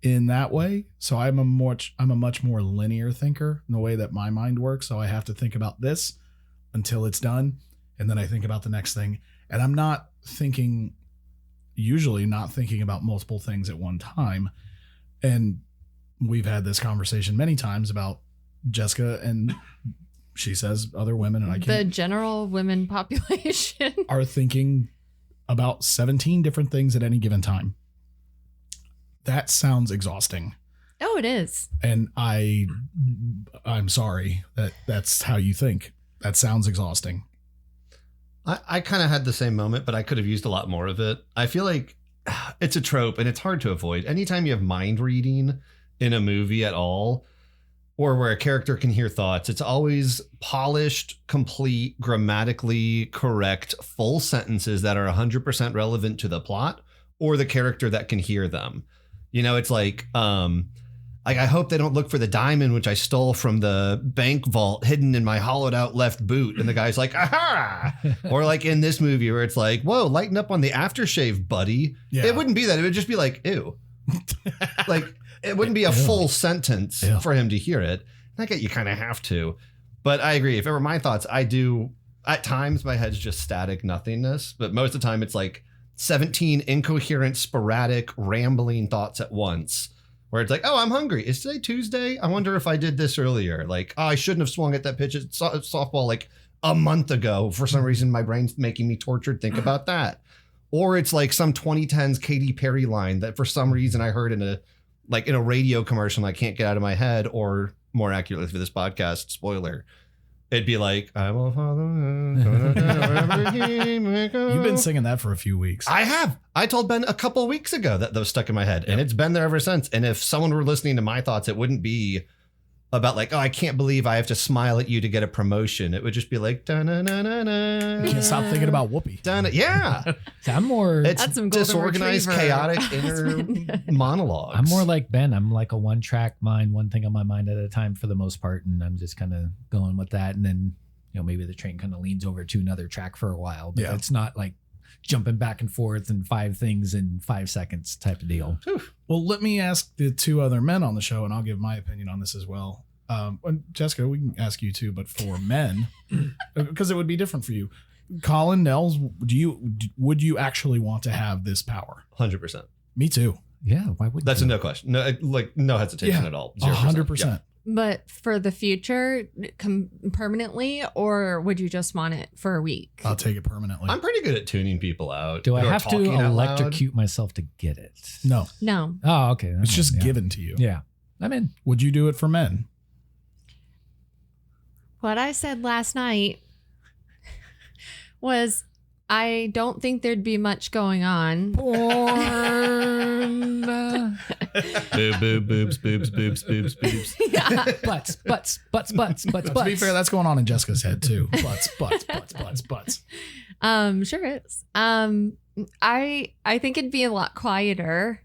in that way, so I'm a much more linear thinker in the way that my mind works. So I have to think about this until it's done, and then I think about the next thing. And I'm not usually not thinking about multiple things at one time. And we've had this conversation many times about Jessica, and she says other women, and I the can't, general women population. are thinking about 17 different things at any given time. That sounds exhausting. Oh, it is. And I'm sorry that that's how you think. That sounds exhausting. I kind of had the same moment, but I could have used a lot more of it. I feel like it's a trope and it's hard to avoid. Anytime you have mind reading in a movie at all, or where a character can hear thoughts, it's always polished, complete, grammatically correct, full sentences that are 100% relevant to the plot or the character that can hear them. You know, it's like I hope they don't look for the diamond which I stole from the bank vault hidden in my hollowed out left boot. And the guy's like, aha! Or like in this movie where it's like, whoa, lighten up on the aftershave, buddy. Yeah. It wouldn't be that. It would just be like, ew. Like it wouldn't be a Ew. full sentence Ew. for him to hear it. I get you kind of have to. But I agree. If it were my thoughts, I do. At times my head's just static nothingness. But most of the time it's like 17 incoherent, sporadic, rambling thoughts at once. Where it's like, oh, I'm hungry. Is today Tuesday? I wonder if I did this earlier. Like, oh, I shouldn't have swung at that pitch at softball like a month ago. For some reason, my brain's making me tortured. Think about that. Or it's like some 2010s Katy Perry line that for some reason I heard in a radio commercial and I can't get out of my head. Or more accurately for this podcast, spoiler. It'd be like, I will follow. You've been singing that for a few weeks. I have. I told Ben a couple of weeks ago that was stuck in my head, and it's been there ever since. And if someone were listening to my thoughts, it wouldn't be about like, oh, I can't believe I have to smile at you to get a promotion. It would just be like, da-na-na-na-na. You can't stop thinking about Whoopi. Yeah. So I'm more. It's That's some golden disorganized, retriever chaotic inner husband. monologues. I'm more like Ben. I'm like a one-track mind, one thing on my mind at a time for the most part, and I'm just kind of going with that. And then maybe the train kind of leans over to another track for a while, but Yeah. it's not like jumping back and forth and 5 things in 5 seconds type of deal. Well, let me ask the two other men on the show, and I'll give my opinion on this as well. And Jessica, we can ask you too, but for men, because it would be different for you. Colin, Nels, would you actually want to have this power? 100%. Me too. Yeah, why would That's a no question. No, like no hesitation Yeah. at all. 0%. 100%. But for the future, permanently, or would you just want it for a week? I'll take it permanently. I'm pretty good at tuning people out. Do I who are have to talking out loud. electrocute myself to get it? No, No. Oh, okay. it's just yeah. given to you. Yeah, I'm in. Would you do it for men? What I said last night was I don't think there'd be much going on. Porn. Boob, boobs, boobs, boobs, boobs, boobs. Yeah. Butts. To be fair, that's going on in Jessica's head too. Butts. Sure is. I think it'd be a lot quieter,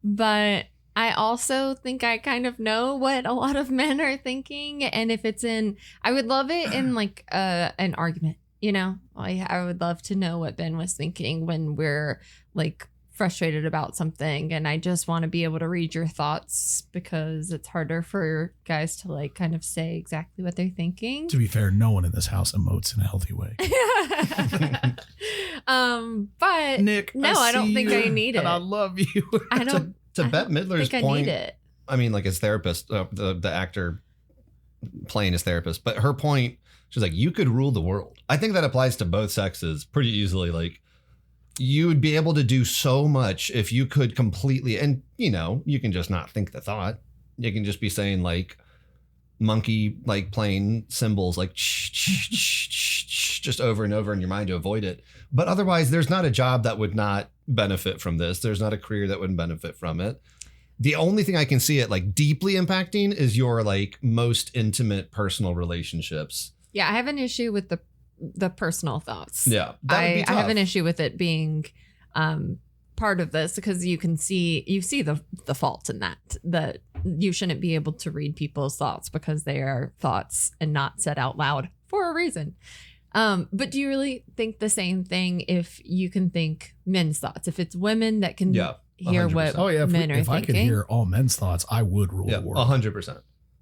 but I also think I kind of know what a lot of men are thinking, and if it's I would love it in like an argument. I would love to know what Ben was thinking when we're like frustrated about something and I just want to be able to read your thoughts because it's harder for guys to like kind of say exactly what they're thinking. To be fair, no one in this house emotes in a healthy way. But Nick, no, I don't think I need it. And I love you. I don't To Bette Midler's think I point, need it. I mean, like his therapist, the actor playing his therapist, but her point, she's like, you could rule the world. I think that applies to both sexes pretty easily. Like, you would be able to do so much if you could completely, and you know, you can just not think the thought. You can just be saying like monkey, like playing symbols, like just over and over in your mind to avoid it. But otherwise, there's not a job that would not benefit from this. There's not a career that wouldn't benefit from it. The only thing I can see it like deeply impacting is your like most intimate personal relationships. Yeah, I have an issue with the personal thoughts. Yeah, that would be I have tough. an issue with it being part of this because you see the fault in that you shouldn't be able to read people's thoughts because they are thoughts and not said out loud for a reason. But do you really think the same thing if you can think men's thoughts? If it's women that can Yeah, hear 100%. what Oh yeah, men are if I could thinking? hear all men's thoughts, I would rule Yeah, the world. 100%.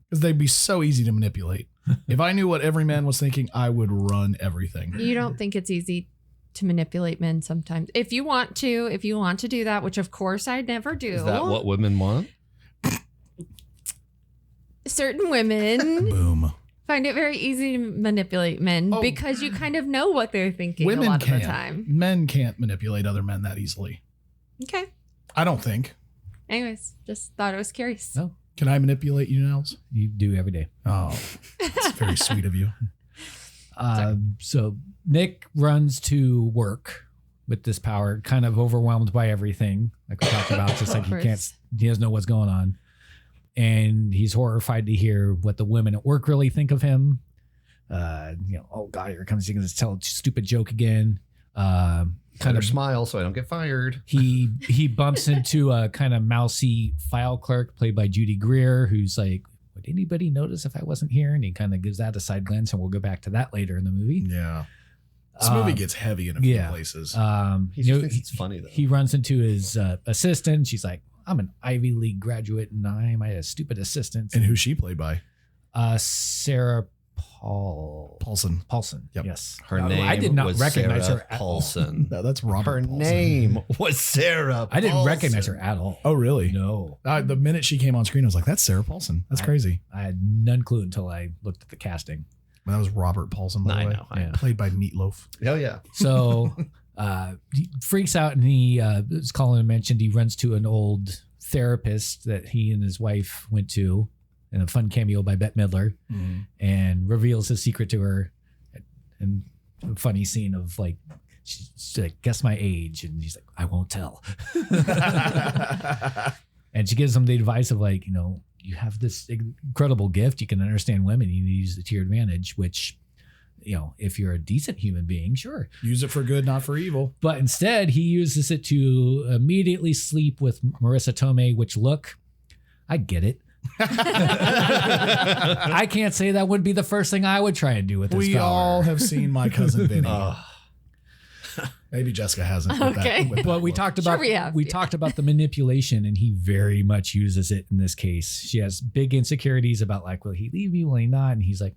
Because they'd be so easy to manipulate. If I knew what every man was thinking, I would run everything. You don't think it's easy to manipulate men sometimes? If you want to do that, which of course I never do. Is that what women want? Certain women Boom. find it very easy to manipulate men Oh. because you kind of know what they're thinking Women a lot can. of the time. Men can't manipulate other men that easily. Okay. I don't think. Anyways, just thought I was curious. No, Can I manipulate you, Nels? you do every day. Oh, that's very sweet of you. So Nick runs to work with this power, kind of overwhelmed by everything, like we talked about. Just like he doesn't know what's going on, and he's horrified to hear what the women at work really think of him. Oh God, here comes he can just tell a stupid joke again. Kind of smile so I don't get fired. He bumps into a kind of mousy file clerk played by Judy Greer, who's like, would anybody notice if I wasn't here? And he kind of gives that a side glance, and we'll go back to that later in the movie. Yeah. This movie gets heavy in a few places. He just thinks it's funny though. He runs into his assistant. She's like, I'm an Ivy League graduate, and I'm a stupid assistant. And who's she played by? Sarah Paulson. Yep. Yes. Her No, name I did not was recognize Sarah her at all. Paulson. No, that's Robert Her Paulson. name was Sarah I didn't Paulson. recognize her at all. Oh, really? No. The minute she came on screen, I was like, that's Sarah Paulson. That's crazy. I had none clue until I looked at the casting. That was Robert Paulson, by the I way. know. I know. Played by Meatloaf. Oh yeah. So he freaks out, and he, as Colin mentioned, he runs to an old therapist that he and his wife went to, and a fun cameo by Bette Midler, and reveals his secret to her. And a funny scene of like, she's like, guess my age. And he's like, I won't tell. And she gives him the advice of like, you have this incredible gift. You can understand women. You need to use it to your advantage, which, if you're a decent human being, sure. Use it for good, not for evil. But instead, he uses it to immediately sleep with Marissa Tomei, which, look, I get it. I can't say that would be the first thing I would try and do with this We power. all have seen My Cousin Vinny. Maybe Jessica hasn't. with that- Okay. with that But we look. talked Sure about we have, yeah. talked about the manipulation, and he very much uses it in this case. She has big insecurities about like, will he leave me? Will he not? And he's like,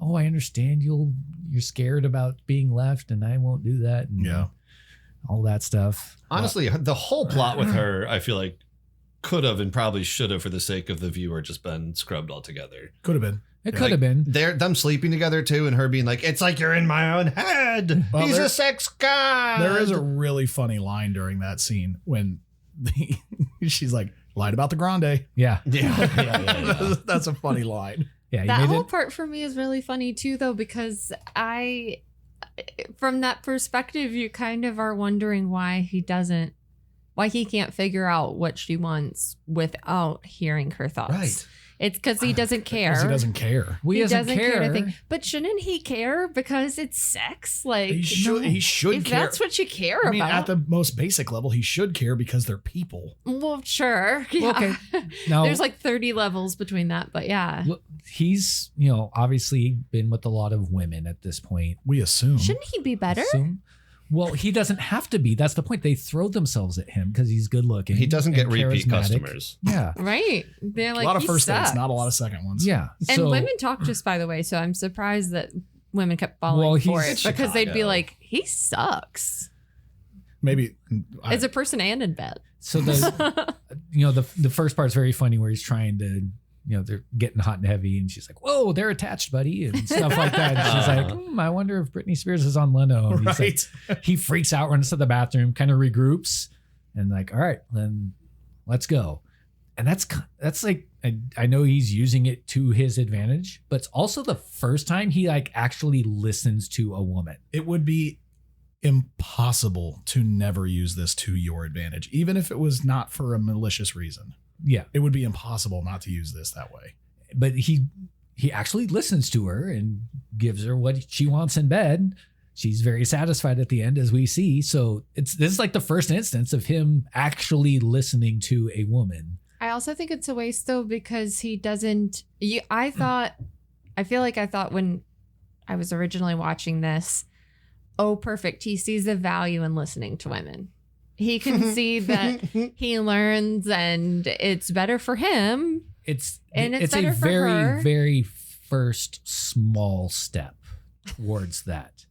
oh, I understand. You're scared about being left, and I won't do that. And Yeah. all that stuff. Honestly, the whole plot with her, I feel like, could have and probably should have, for the sake of the viewer, just been scrubbed altogether. Could have been. It Yeah, could have been. Them sleeping together too, and her being like, "It's like you're in my own head. Well, He's there- a sex god." There is a really funny line during that scene when she's like, lied about the grande. Yeah. yeah. That's a funny line. Yeah. You That made whole it. part for me is really funny too, though, because from that perspective, you kind of are wondering why he can't figure out what she wants without hearing her thoughts. Right. It's because he doesn't care. Because he doesn't care. He doesn't care. to think. But shouldn't he care because it's sex? Like He should if care. that's what you care I mean, about. at the most basic level, he should care because they're people. well, sure. Yeah. Okay. Now, There's like 30 levels between that, but yeah. look, he's, obviously been with a lot of women at this point. We assume. Shouldn't he be better? Assume- Well, he doesn't have to be. That's the point. They throw themselves at him because he's good looking. He doesn't get and repeat charismatic. customers. Yeah. Right. They're like, a lot of "He first dates, sucks." not a lot of second ones. Yeah. And So- women talk just by the way, so I'm surprised that women kept falling Well, for he's- it because they'd be Chicago. like, he sucks Maybe as a person and in bed. So the the first part's very funny where he's trying to, they're getting hot and heavy, and she's like, "Whoa, they're attached, buddy," and stuff like that. And she's like, I wonder if Britney Spears is on Leno. And he's like- right. he freaks out, runs to the bathroom, kind of regroups, and like, all right, then let's go. And that's like, I know he's using it to his advantage, but it's also the first time he like actually listens to a woman. It would be impossible to never use this to your advantage, even if it was not for a malicious reason. Yeah, It would be impossible not to use this that way. but he actually listens to her and gives her what she wants in bed. She's very satisfied at the end, as we see. So this is like the first instance of him actually listening to a woman. I also think it's a waste though because he doesn't. I feel like I thought when I was originally watching this, oh, perfect. He sees the value in listening to women. He can see that he learns and it's better for him. It's And it's a better for very her. very first small step towards that,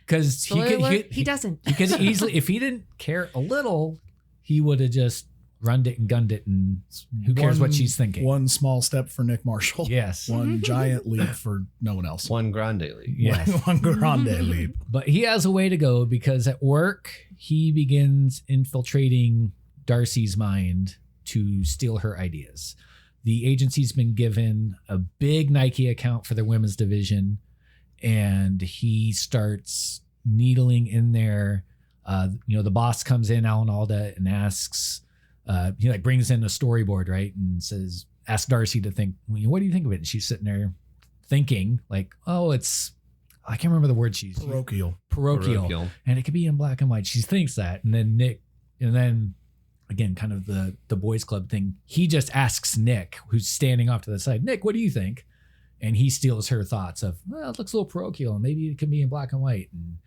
because Spoiler alert, he doesn't. He could easily, if he didn't care a little, he would have just runned it and gunned it, and who cares what she's thinking? One small step for Nick Marshall. Yes, One giant leap for no one else. One grande leap. yes. One grande leap. But he has a way to go because at work he begins infiltrating Darcy's mind to steal her ideas. The agency's been given a big Nike account for their women's division, and he starts needling in there. The boss comes in, Alan Alda, and asks, he like brings in a storyboard, right? And says, ask Darcy to think, what do you think of it? And she's sitting there thinking like, oh, I can't remember the word she's Parochial. parochial, and it could be in black and white. She thinks that, and then again, kind of the boys club thing. He just asks Nick, who's standing off to the side, Nick, what do you think? And he steals her thoughts of, well, it looks a little parochial, and maybe it could be in black and white. And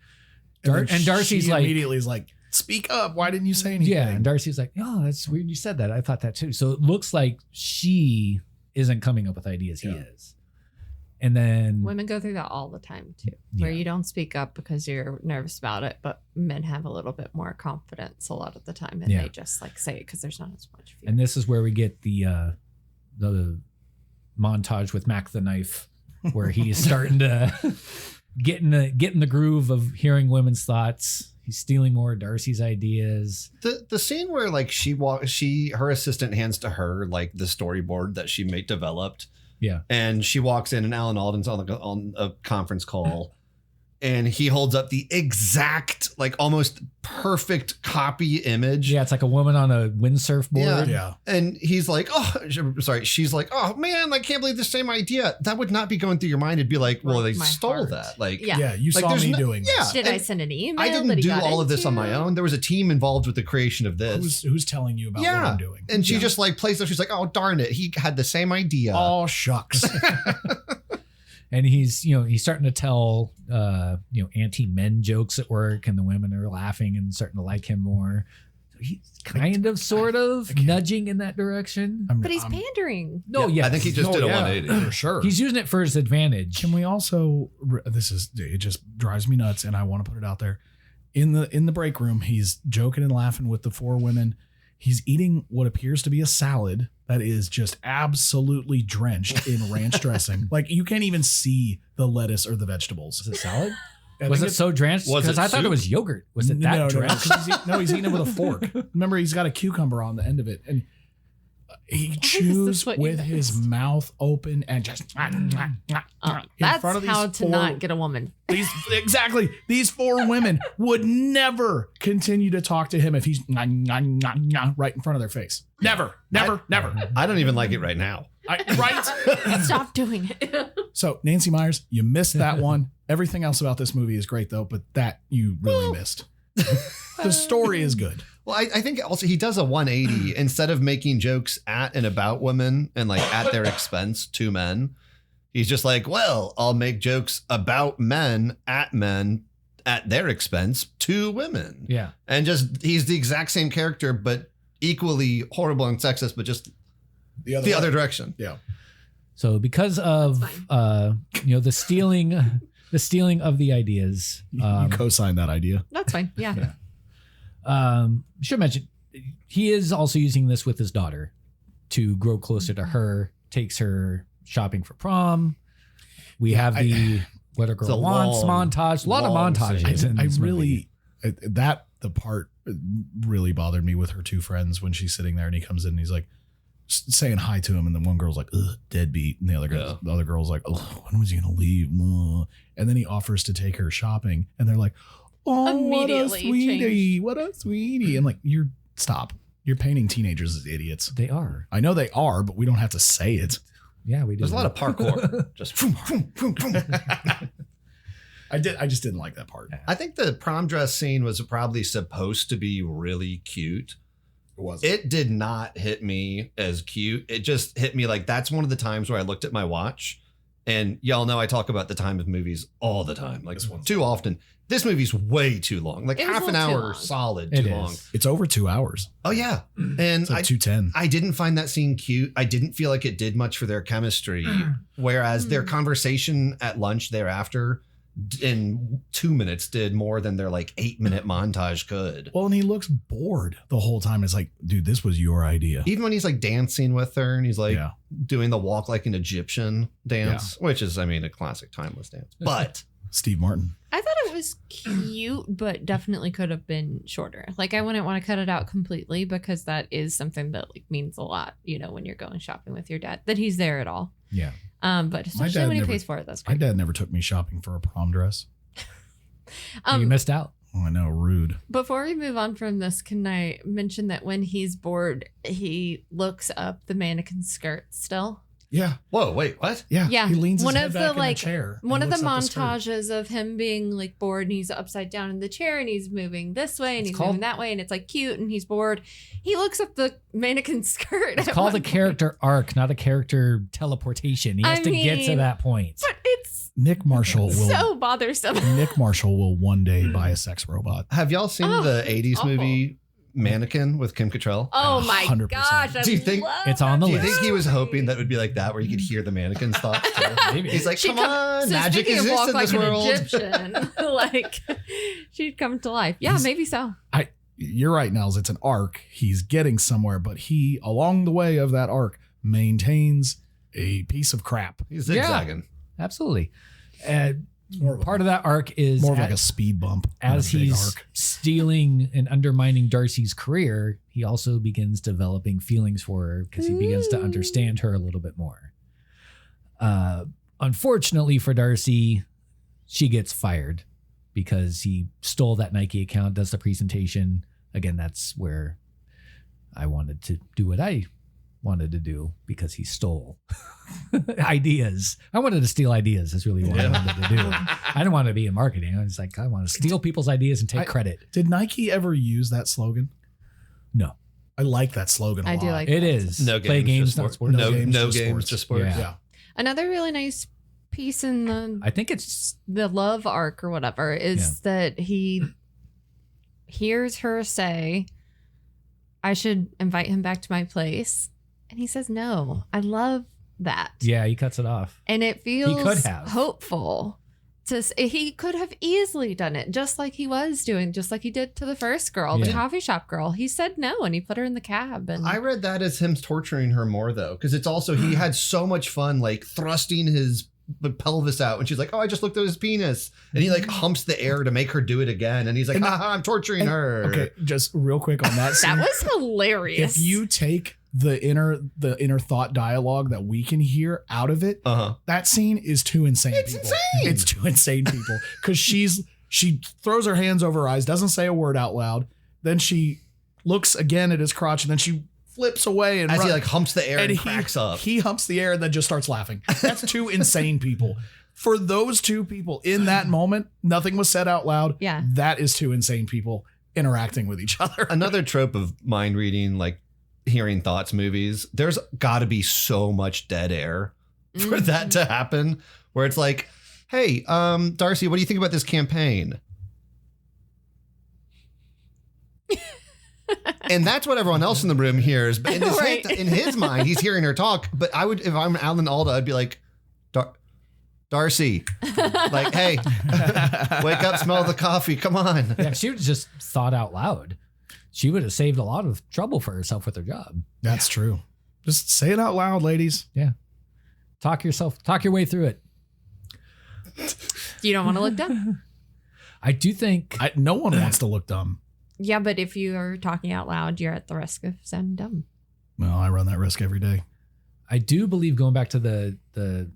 then Darcy's she like, immediately is like, speak up. Why didn't you say anything? yeah, and Darcy's like, oh, that's weird you said that. I thought that too. So it looks like she isn't coming up with ideas. He Yeah. is. And then Women go through that all the time too, where Yeah. you don't speak up because you're nervous about it, but men have a little bit more confidence a lot of the time, and Yeah. they just like say it because there's not as much fear. And this is where we get the montage with Mac the Knife, where he's starting to get in the groove of hearing women's thoughts. He's stealing more of Darcy's ideas. The scene where like her assistant hands to her like the storyboard that she developed. Yeah. And she walks in and Alan Alden's on a conference call and he holds up the exact, like almost perfect copy image. Yeah, it's like a woman on a windsurf board. Yeah. And he's like, oh, sorry. She's like, oh man, I can't believe the same idea. That would not be going through your mind. It'd be like, well, they Broke my stole heart. that. Like, Yeah. Yeah. You Like, saw there's me no- doing yeah. this. Did I and send an email? I didn't that he do got all of this on my into? own. There was a team involved with the creation of this. Who's telling you about what Yeah. I'm doing? And she Yeah. just like plays there. She's like, oh, darn it. He had the same idea. Oh, shucks. And he's starting to tell anti-men jokes at work, and the women are laughing and starting to like him more. So he's kind of sort of nudging in that direction. But he's pandering. No, Yeah, yeah. I think he just did a 180. For sure. He's using it for his advantage. Can we also? It just drives me nuts, and I want to put it out there. In the break room, he's joking and laughing with the four women. He's eating what appears to be a salad that is just absolutely drenched in ranch dressing. Like you can't even see the lettuce or the vegetables. Was it salad? I Was think it so drenched? Was Because it I thought it soup? was yogurt. Was it that no, drenched? he's eating it with a fork. Remember, he's got a cucumber on the end of it, and he is chews this what you with his missed? mouth open and just in That's front of these how to four- not get a woman. These four women would never continue to talk to him if he's right in front of their face. Never. I don't even like it right now. Right? Stop doing it. So Nancy Myers, you missed that one. Everything else about this movie is great though, but that you really missed. The story is good. Well, I think also he does a 180 instead of making jokes at and about women and like at their expense to men. He's just like, well, I'll make jokes about men at men at their expense 2 women. Yeah. And just he's the exact same character, but equally horrible and sexist, but just the other direction. Yeah. So because of the stealing of the ideas, You co-signed that idea. That's fine. Yeah. should mention he is also using this with his daughter to grow closer to her, takes her shopping for prom. We have the what a girl a wants long, montage. A lot of long montages. in I this really movie. the part really bothered me with her 2 friends when she's sitting there and he comes in and he's like saying hi to him, and then one girl's like, ugh, deadbeat, and the other girl's like, oh, when was he gonna leave? And then he offers to take her shopping, and they're like, oh, Immediately what a sweetie. I'm like, stop. You're painting teenagers as idiots. They are. I know they are, but we don't have to say it. Yeah, we do. There's a lot of parkour. Just I just didn't like that part. I think the prom dress scene was probably supposed to be really cute. It did not hit me as cute. It just hit me like that's one of the times where I looked at my watch, and y'all know I talk about the time of movies all the time, like too often. This movie's way too long, like It was half a an little too hour long. solid, It too is. long. It's over 2 hours. Oh yeah, and It's like 2:10. I didn't find that scene cute. I didn't feel like it did much for their chemistry. Whereas their conversation at lunch thereafter in 2 minutes did more than their like 8-minute montage could. Well, and he looks bored the whole time. It's like, dude, this was your idea. Even when he's like dancing with her and he's like Yeah. doing the walk like an Egyptian dance, which is, I mean, a classic timeless dance. But Steve Martin. I thought it was cute, but definitely could have been shorter. Like I wouldn't want to cut it out completely because that is something that like means a lot, when you're going shopping with your dad, that he's there at all. Yeah. But especially when he pays for it, that's My great. dad never took me shopping for a prom dress. You missed out. Oh, I know, rude. Before we move on from this, can I mention that when he's bored, he looks up the mannequin skirt still? Yeah. whoa, wait, what? Yeah. Yeah, He leans his one head of the, back in like, the chair. One and of the looks up skirt. montages of him being like bored and he's upside down in the chair and he's moving this way and It's he's called- moving that way and it's like cute and he's bored. He looks up the mannequin skirt. It's at called a one character arc, not a character teleportation. He has I to get to mean- that point. point. But it's Nick Marshall will. so bothersome. Nick Marshall will one day buy a sex robot. Have y'all seen Oh, the 80s awful. movie Mannequin with Kim Cattrall? Oh my 100%. gosh. I Do you think love it's on the Do you that think he was movie. hoping that would be like that, where you could hear the mannequin's thoughts too? Maybe. He's like, She'd come on, so magic speaking of exists walk in like this an world. Egyptian, like she'd come to life. Yeah, He's- maybe so. You're right, Nels. It's an arc. He's getting somewhere, but he, along the way of that arc, maintains a piece of crap. He's zigzagging. Absolutely. more of a- Part of that arc is More of like at- a speed bump. not as a big he's arc. stealing and undermining Darcy's career, he also begins developing feelings for her because he begins to understand her a little bit more. Unfortunately for Darcy, she gets fired because he stole that Nike account, does the presentation. Again, that's where I wanted to do what I wanted to do because he stole ideas. I wanted to steal ideas. That's really what I wanted to do. I didn't want to be in marketing. I was like, I want to steal people's ideas and take credit. Did Nike ever use that slogan? No, I like that slogan a I lot. do like it that. is. No Play games, games, just not sports. sports. No just games, sports. just sports. Yeah. Yeah. Another really nice piece in the I think it's love arc or whatever is that he hears her say, I should invite him back to my place. And he says, no, I love that. yeah. He cuts it off. And it feels could have. hopeful. He could have easily done it just like he was doing, just like he did to the first girl, the Yeah. coffee shop girl. He said no and he put her in the cab. And I read that as him torturing her more, though, because it's also he had so much fun, like thrusting his pelvis out, and she's like, "Oh, I just looked at his penis," and he like humps the air to make her do it again, and he's like, And- "Haha, I'm torturing her." Okay, just real quick on that scene. that was hilarious. If you take the inner thought dialogue that we can hear out of it, that scene is too insane. It's people. insane. It's too insane, people. Because she throws her hands over her eyes, doesn't say a word out loud. Then she looks again at his crotch, and then she flips away and As he run- like humps the air and, he cracks up. He humps the air and then just starts laughing. That's two insane people. For those two people in that moment, nothing was said out loud. Yeah. That is two insane people interacting with each other. Another trope of mind reading, like hearing thoughts movies, there's got to be so much dead air for that to happen, where it's like, hey, Darcy, what do you think about this campaign? And that's what everyone else in the room hears. But Right. in his mind, he's hearing her talk. But I would, if I'm Alan Alda, I'd be like, Darcy, like, hey, wake up, smell the coffee. Come on. Yeah, if she would have just thought out loud, she would have saved a lot of trouble for herself with her job. That's true. Just say it out loud, ladies. Talk your way through it. You don't want to look dumb? I do think No one wants to look dumb. Yeah, but if you are talking out loud, you're at the risk of sounding dumb. Well, I run that risk every day. I do believe going back to the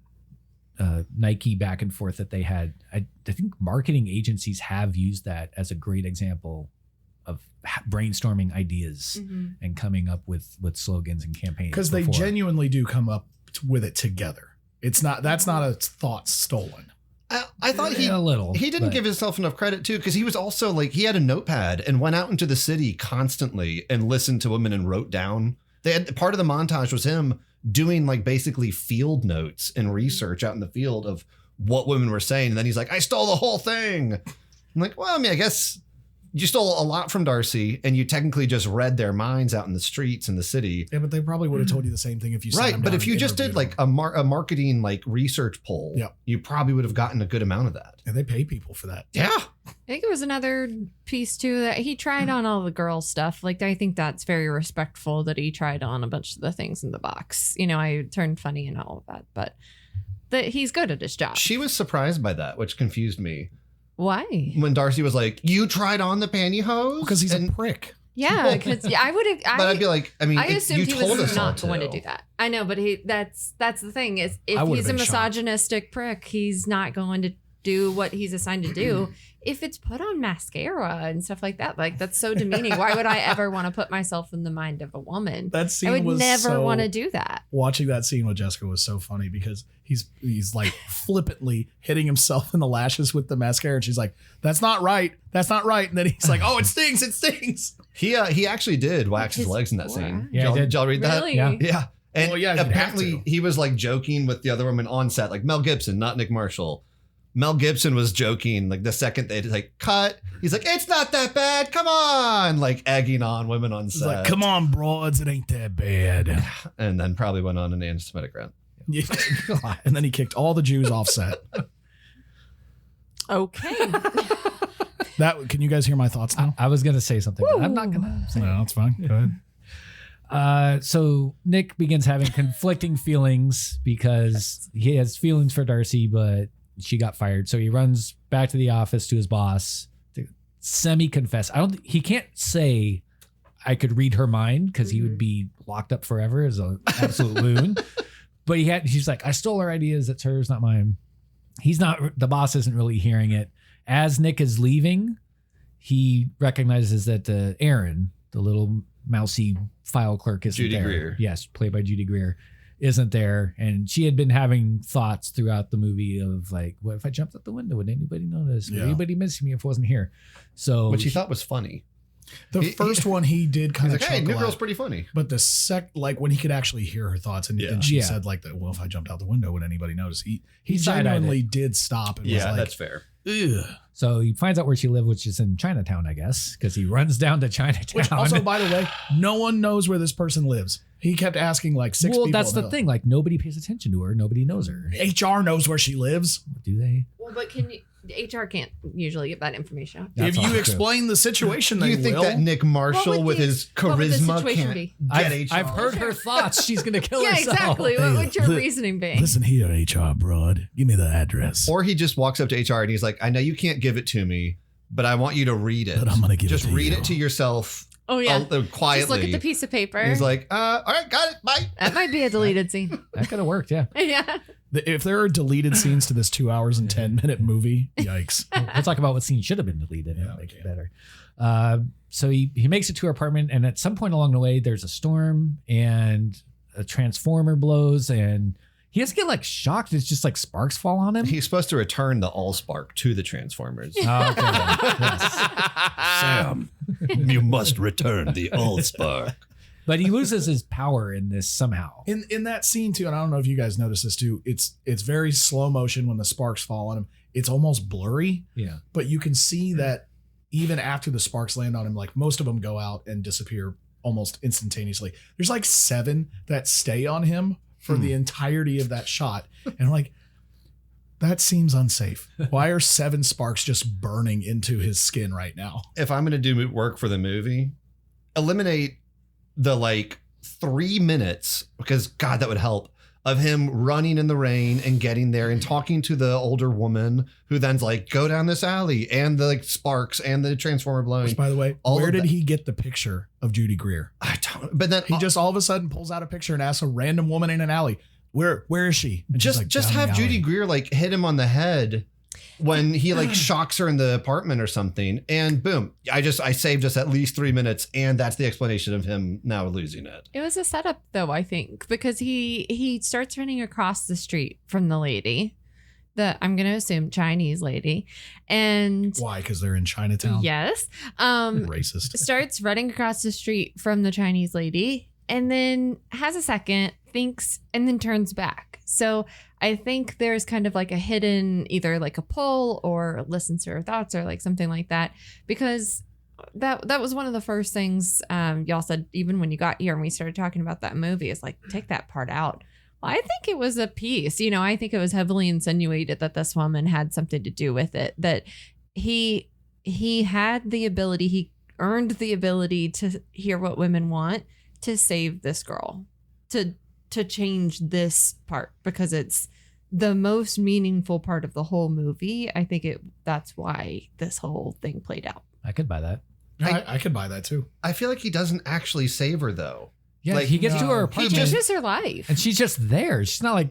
Nike back and forth that they had. I think marketing agencies have used that as a great example of brainstorming ideas and coming up with slogans and campaigns. Because they before. genuinely do come up with it together. That's not a thought stolen. I thought a little. he didn't but- give himself enough credit too, because he was also like, he had a notepad and went out into the city constantly and listened to women and wrote down. They had part of the montage was him doing like basically field notes and research out in the field of what women were saying. And then he's like, I stole the whole thing. I'm like, well, I mean, I guess you stole a lot from Darcy and you technically just read their minds out in the streets in the city. Yeah, but they probably would have told you the same thing if you sat Right. them But down if you and just did interviewed like them. a marketing like research poll, Yep. you probably would have gotten a good amount of that. And they pay people for that. Yeah. I think it was another piece too that he tried on all the girl stuff. Like, I think that's very respectful that he tried on a bunch of the things in the box. You know, I turned funny and all of that, but that he's good at his job. She was surprised by that, which confused me. Why? When Darcy was like, you tried on the pantyhose? Because he's And- a prick. Yeah, because I would have. But I'd be like, I mean, I assumed you he told was us all not going to to. do that. I know, but that's the thing is, I if would've he's a been shocked. misogynistic prick, he's not going to do what he's assigned to do. If it's put on mascara and stuff like that, like that's so demeaning. Why would I ever want to put myself in the mind of a woman? That scene I would was never so- want to do that. Watching that scene with Jessica was so funny because he's like flippantly hitting himself in the lashes with the mascara, and she's like, "That's not right. That's not right." And then he's like, "Oh, it stings. It stings." He actually did wax his His legs in that poor scene. eyes. Yeah, he did. Did y'all read that? Really? Yeah. Yeah. And Well, yeah, you'd have apparently to. he was like joking with the other woman on set, like Mel Gibson, not Nick Marshall. Mel Gibson was joking like the second they like cut. He's like, it's not that bad. Come on. Like egging on women on He's set. like, "Come on, broads. It ain't that bad." And then probably went on an anti-Semitic rant. Yeah. And then he kicked all the Jews off set. Okay. Can you guys hear my thoughts now? I was going to say something, but I'm not going to say No, it's fine. Go ahead. So Nick begins having conflicting feelings because he has feelings for Darcy, but she got fired. So he runs back to the office to his boss to semi-confess. He can't say I could read her mind because he would be locked up forever as an absolute loon. But he's like, I stole her ideas. It's hers, not mine. The boss isn't really hearing it. As Nick is leaving, he recognizes that Aaron, the little mousy file clerk, isn't Judy there. Greer. Yes, played by Judy Greer, isn't there. And she had been having thoughts throughout the movie of like, what if I jumped out the window? Would anybody notice? Would Yeah. anybody miss me if I wasn't here? So Which he thought was funny. The first one he did kind He's of like, hey, New chuckle Girl's at. pretty funny. But the like when he could actually hear her thoughts, and, Yeah. and she Yeah. said like that. Well, if I jumped out the window, would anybody notice? He side-eyed genuinely did stop and was Yeah, like, that's fair. "Ugh." So he finds out where she lived, which is in Chinatown, I guess, because he runs down to Chinatown. Which also, by the way, no one knows where this person lives. He kept asking like six well, people. that's the thing. Like nobody pays attention to her. Nobody knows her. HR knows where she lives. Do they? Well, but HR can't usually get that information out. That's if also you true. explain the situation, Do they you think will. that Nick Marshall with his what would the charisma situation can't be? get HR? I've heard her thoughts. She's gonna kill Yeah, herself. exactly. What would your Li- reasoning be? Listen here, HR broad. Give me the address. Or he just walks up to HR and he's like, I know you can't give it to me, but I want you to read it. But I'm gonna give just it to read you." it to yourself Oh yeah. quietly. Just look at the piece of paper. And he's like, all right, got it. Bye. That might be a deleted scene. That could have worked. Yeah. Yeah. If there are deleted scenes to this 2 hours and 10-minute movie, yikes. We'll talk about what scene should have been deleted and Yeah, make it okay. better. So he makes it to her apartment, and at some point along the way, there's a storm and a transformer blows, and he has to get like shocked. It's just like sparks fall on him. He's supposed to return the Allspark to the Transformers. Oh, okay. Yes. Sam, you must return the Allspark. But he loses his power in this somehow. In that scene too, and I don't know if you guys noticed this too, it's very slow motion when the sparks fall on him. It's almost blurry, Yeah. but you can see that even after the sparks land on him, like most of them go out and disappear almost instantaneously. There's like 7 that stay on him for the entirety of that shot. And I'm like, that seems unsafe. Why are 7 sparks just burning into his skin right now? If I'm going to do work for the movie, eliminate the like 3 minutes, because God, that would help, of him running in the rain and getting there and talking to the older woman who then's like, go down this alley, and the like sparks and the transformer blowing. Which, by the way, All where of did that- he get the picture of Judy Greer? I don't, but then He just all of a sudden pulls out a picture and asks a random woman in an alley, where is she? And she's just like, "Down have the Judy alley." Greer like hit him on the head when he like shocks her in the apartment or something, and boom, I saved us at least 3 minutes, and that's the explanation of him now losing it. It was a setup, though, I think, because he starts running across the street from the lady, the I'm going to assume Chinese lady, and Why? Because they're in Chinatown. yes, Racist. starts running across the street from the Chinese lady, and then has a second, thinks, and then turns back. So I think there's kind of like a hidden, either like a pull or listens to her thoughts or like something like that, because that was one of the first things y'all said even when you got here and we started talking about that movie, is like, take that part out. Well, I think it was a piece, I think it was heavily insinuated that this woman had something to do with it, that he had the ability, he earned the ability to hear what women want, to save this girl, to change this part, because it's the most meaningful part of the whole movie. I think that's why this whole thing played out. I could buy that. I could buy that too. I feel like he doesn't actually save her though. Yeah, Like, he gets to her no, apartment He changes her life. and she's just there. She's not like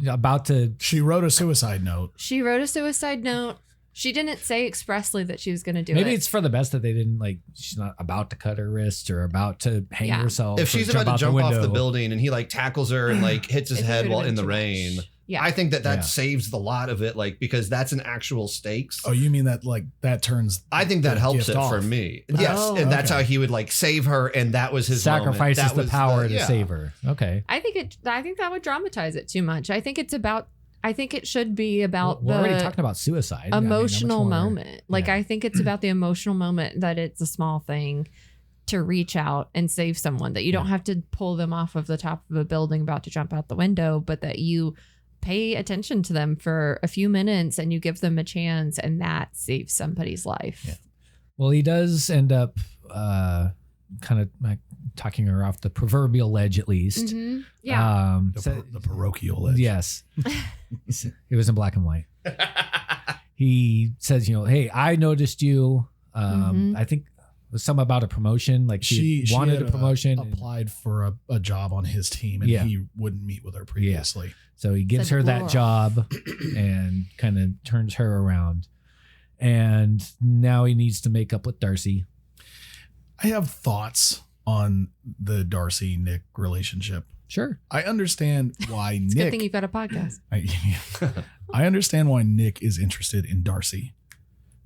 about to. She wrote a suicide note. She wrote a suicide note. She didn't say expressly that she was going to do Maybe it. it's for the best that they didn't like. She's not about to cut her wrist or about to hang Yeah. herself. If or she's about to out jump off the window. building and he like tackles her and like hits his It head would've while been in the too much. rain, Yeah. I think that Yeah. saves the lot of it, like, because that's an actual stakes. Oh, you mean that like that turns? I think that the helps gift it for off. me. Yes, Oh, and that's okay. how he would like save her, and that was his Sacrifices moment. That the was power to yeah. save her. Okay. I think that would dramatize it too much. I think it should be about We're already the talking about suicide. I mean, how much emotional more- moment. Like, Yeah. I think it's about the emotional moment, that it's a small thing to reach out and save someone, that you don't have to pull them off of the top of a building about to jump out the window, but that you pay attention to them for a few minutes and you give them a chance, and that saves somebody's life. Yeah. Well, he does end up kind of like talking her off the proverbial ledge, at least. Mhm. Yeah. The parochial edge. Yes. It was in black and white. He says, hey, I noticed you. Mhm. I think it was something about a promotion. Like she wanted had, a promotion. and applied for a job on his team, and Yeah. he wouldn't meet with her previously. so he gives Said her blow that off. job and kind of turns her around. And now he needs to make up with Darcy. I have thoughts on the Darcy Nick relationship. Sure. I understand why It's a good thing Nick. you've got a podcast. I understand why Nick is interested in Darcy.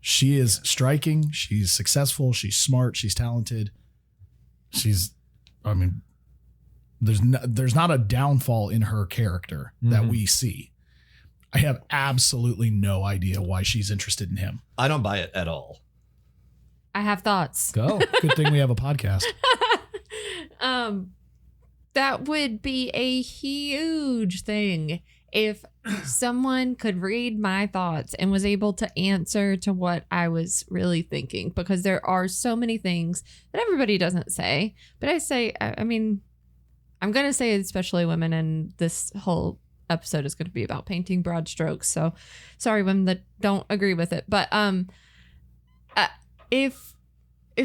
She is striking. She's successful. She's smart. She's talented. There's not a downfall in her character that Mhm. we see. I have absolutely no idea why she's interested in him. I don't buy it at all. I have thoughts. Go. Good thing we have a podcast. That would be a huge thing if someone could read my thoughts and was able to answer to what I was really thinking, because there are so many things that everybody doesn't say, but I say, I mean, I'm going to say especially women, and this whole episode is going to be about painting broad strokes. So sorry, women that don't agree with it. But if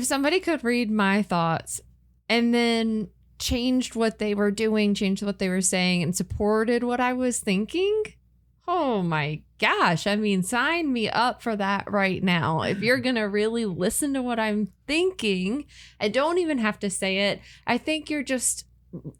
somebody could read my thoughts and then changed what they were doing, changed what they were saying, and supported what I was thinking, oh my gosh. I mean, sign me up for that right now. If you're going to really listen to what I'm thinking, I don't even have to say it. I think you're just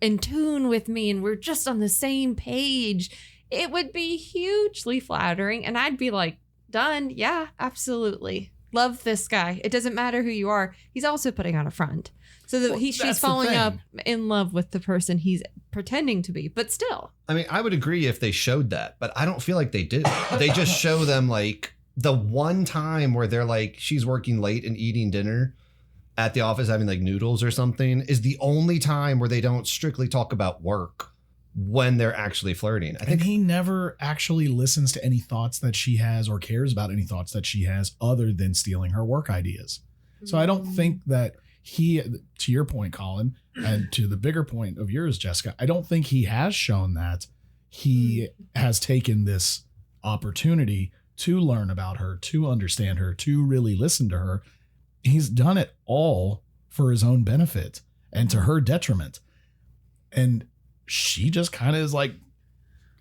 in tune with me and we're just on the same page. It would be hugely flattering. And I'd be like, done. Yeah, absolutely. Love this guy. It doesn't matter who you are. He's also putting on a front. So that Well, she's that's the falling thing. up in love with the person he's pretending to be, but still. I mean, I would agree if they showed that, but I don't feel like they do. They just show them like the one time where they're like, she's working late and eating dinner at the office, having like noodles or something, is the only time where they don't strictly talk about work when they're actually flirting. I And think he never actually listens to any thoughts that she has or cares about any thoughts that she has other than stealing her work ideas. So I don't think that he, to your point, Colin, and to the bigger point of yours, Jessica, I don't think he has shown that he has taken this opportunity to learn about her, to understand her, to really listen to her. He's done it all for his own benefit and to her detriment. And she just kind of is like,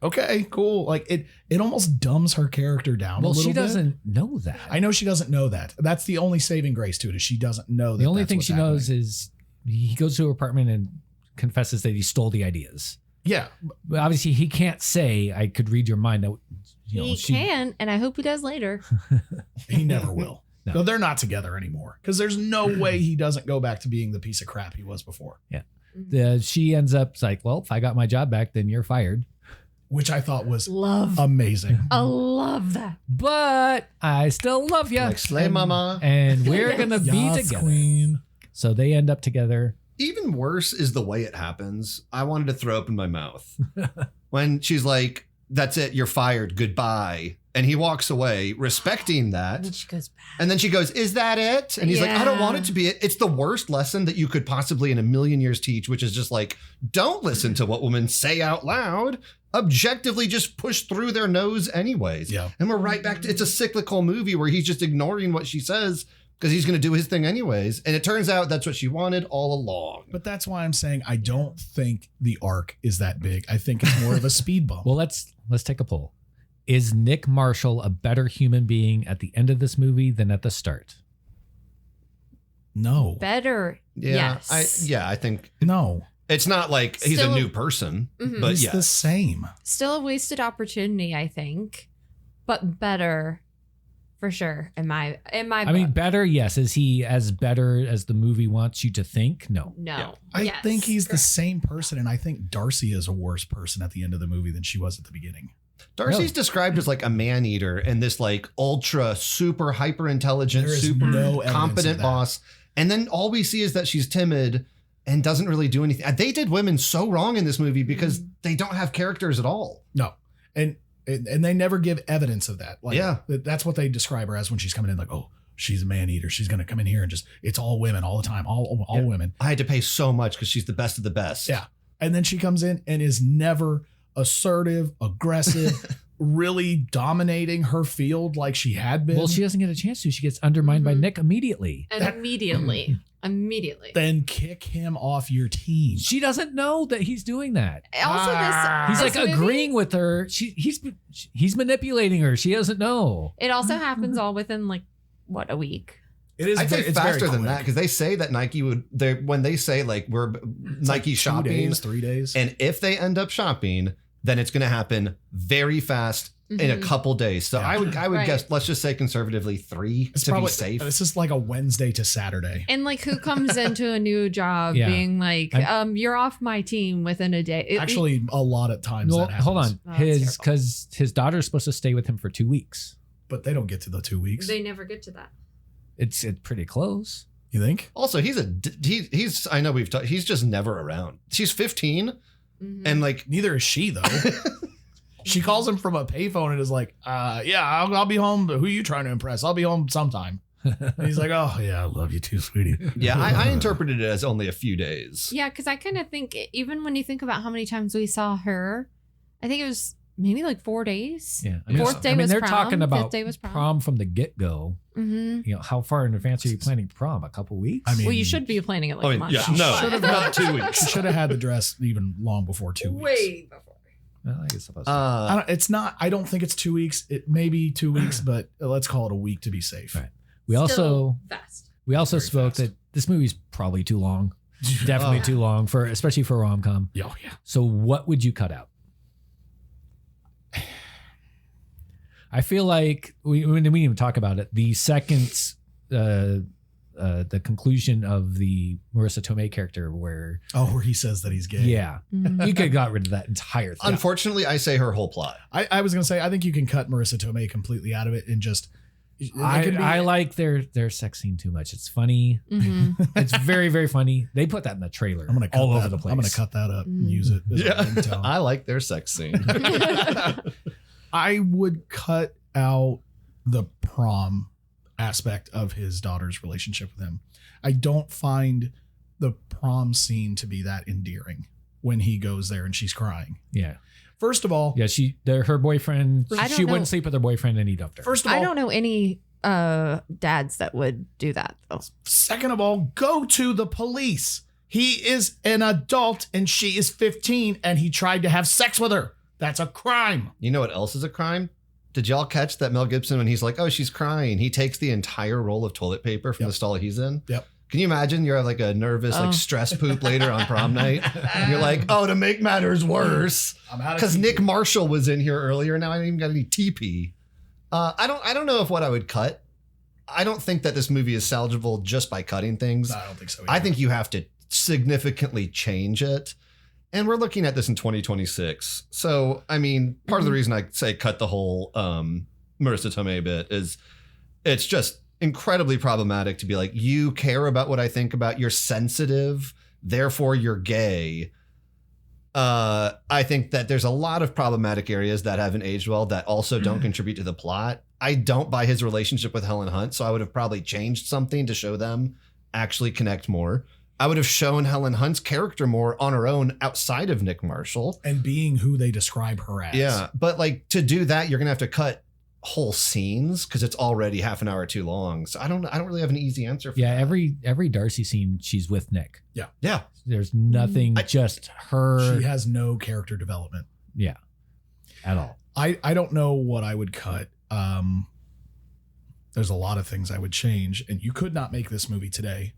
okay, cool. Like it almost dumbs her character down a Well, little she bit. doesn't know that. I know she doesn't know that. That's the only saving grace to it, is she doesn't know that. The only that's thing what's she knows happening. is he goes to her apartment and confesses that he stole the ideas. Yeah. But obviously, he can't say, "I could read your mind." That he can, and I hope he does later. He never will. No. No, they're not together anymore because there's no way he doesn't go back to being the piece of crap he was before, She ends up like, "Well, if I got my job back, then you're fired." which I thought was Love. amazing. I love that. But I still love you. Like, slay mama. And we're gonna be Yes, together. queen. So they end up together. Even worse is the way it happens. I wanted to throw up in my mouth when she's like, "That's it, you're fired, goodbye," and he walks away, respecting that. And she goes back. And then she goes, "Is that it?" And he's like, "I don't want it to be it." It's the worst lesson that you could possibly in a million years teach, which is just like, don't listen to what women say out loud. Objectively just push through their nose anyways. Yeah. And we're right back to, it's a cyclical movie where he's just ignoring what she says because he's going to do his thing anyways. And it turns out that's what she wanted all along. But that's why I'm saying I don't think the arc is that big. I think it's more of a speed bump. Well, let's take a poll. Is Nick Marshall a better human being at the end of this movie than at the start? No. Better. Yeah. Yes. I think No. it's not like he's Still- a new person, Mhm. but It's yeah. the same. Still a wasted opportunity, I think, but better for sure. In my I mean, book. better, yes. Is he as better as the movie wants you to think? No. No. Yeah. I Yes, think he's the correct. same person, and I think Darcy is a worse person at the end of the movie than she was at the beginning. Darcy's Really? described as like a man eater and this like ultra super hyper intelligent, There is super no evidence competent of that. boss. And then all we see is that she's timid and doesn't really do anything. They did women so wrong in this movie because they don't have characters at all. No, and they never give evidence of that. Like, Yeah. that's what they describe her as when she's coming in. Like, oh, she's a man eater. She's gonna come in here and just it's all women all the time, all Yeah. women. I had to pay so much because she's the best of the best. Yeah. And then she comes in and is never assertive, aggressive, really dominating her field like she had been. Well, she doesn't get a chance to. She gets undermined by Mhm. Nick immediately. And immediately. Then kick him off your team. She doesn't know that he's doing that. Also, He's this like movie- agreeing with her. He's manipulating her. She doesn't know. It also happens all within like what, a week. It is I'd say it's very faster than quick. that because they say that Nike would, when they say like we're It's like Nike 2 shopping, days, 3 days. and if they end up shopping, then it's going to happen very fast in a Mhm. couple days. So Yeah. I would Right. guess, let's just say conservatively 3 It's to probably be safe. This is like a Wednesday to Saturday. And like, who comes into a new job Yeah. being like, you're off my team within a day? Actually, a lot of times Well, that happens. hold on. Oh, that's Because his daughter's supposed to stay with him for 2 weeks. But they don't get to the 2 weeks. they never get to that. It's pretty close. You think? Also, he's I know we've talked, he's just never around. She's 15 Mhm. and like, Neither is she, though. She calls him from a payphone and is like, yeah, I'll be home. But who are you trying to impress? I'll be home sometime. And he's like, oh, yeah, I love you too, sweetie. yeah, I interpreted it as only a few days. Yeah, because I kind of think, even when you think about how many times we saw her, I think it was maybe like 4 days. Yeah. Fourth day was they're prom, talking fifth about day was prom. prom from the get-go. Mm-hmm. You know, how far in advance are you planning prom? A couple weeks? I mean, Well, you should be planning it like I mean, a month yeah, out, no, but- should have not 2 weeks. She should have had the dress even long before 2 weeks. Way before. Well, I guess supposed to. I don't think it's 2 weeks. It may be 2 weeks, but let's call it a week to be safe. Right. we also fast. we Very spoke fast. that this movie's probably too long. Definitely Oh. too long for, especially for a rom-com. Oh, yeah. So what would you cut out? I feel like we didn't even talk about it. The second the conclusion of the Marissa Tomei character where where he says that he's gay. yeah, Mhm. you could have got rid of that entire thing. Unfortunately, I say her whole plot. I was gonna say I think you can cut Marissa Tomei completely out of it and just. it can be- I like their sex scene too much. It's funny. Mhm. It's very, very funny. They put that in the trailer. I'm gonna cut all that, over the place. I'm gonna cut that up and use it. As a ringtone. I like their sex scene. I would cut out the prom aspect of his daughter's relationship with him. I don't find the prom scene to be that endearing when he goes there and she's crying. Yeah, First of all, yeah. Her boyfriend. I don't She know. wouldn't sleep with her boyfriend, and he dumped her. first of all, I don't know any dads that would do that though. second of all, go to the police. He is an adult and she is 15 and he tried to have sex with her. That's a crime. You know what else is a crime? Did y'all catch that Mel Gibson when he's like, "Oh, she's crying"? He takes the entire roll of toilet paper from Yep. the stall he's in. Yep. Can you imagine you're like a nervous, Oh. like stress poop later on prom night? And you're like, "Oh, to make matters worse, because Nick Marshall was in here earlier. Now I didn't even got any TP." I don't know if what I would cut. I don't think that this movie is salvageable just by cutting things. I don't think so. I either. think you have to significantly change it. And we're looking at this in 2026. So, I mean, part of the reason I say cut the whole Marissa Tomei bit is it's just incredibly problematic to be like, you care about what I think about, you're sensitive, therefore you're gay. I think that there's a lot of problematic areas that haven't aged well that also don't contribute to the plot. I don't buy his relationship with Helen Hunt, so I would have probably changed something to show them actually connect more. I would have shown Helen Hunt's character more on her own outside of Nick Marshall. and being who they describe her as. Yeah, but like to do that, you're gonna have to cut whole scenes because it's already half an hour too long. So I don't really have an easy answer for Yeah, that. every Darcy scene, she's with Nick. Yeah. There's nothing, just her. She has no character development. Yeah, at all. I don't know what I would cut. There's a lot of things I would change, and you could not make this movie today.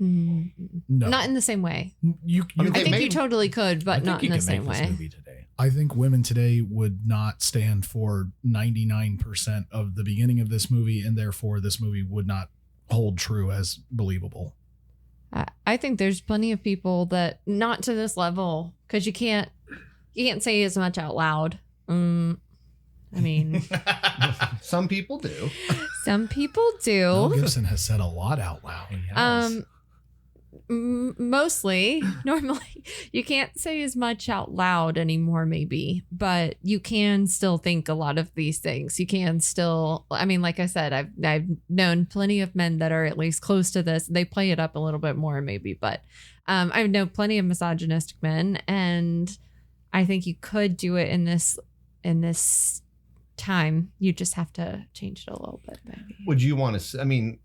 Mhm. No, Not in the same way. you. I mean, I they think you made- totally could, I but think not you in the can same make this way. movie today. I think women today would not stand for 99% of the beginning of this movie, and therefore this movie would not hold true as believable. I think there's plenty of people that not to this level because you can't say as much out loud. I mean, Some people do. some people Mel do. Gibson has said a lot out loud. Mostly, normally, you can't say as much out loud anymore, maybe, but you can still think a lot of these things. You can still, I mean, like I said, I've known plenty of men that are at least close to this. They play it up a little bit more, maybe, but I know plenty of misogynistic men, and I think you could do it in this time. You just have to change it a little bit, maybe. Would you want to? I mean,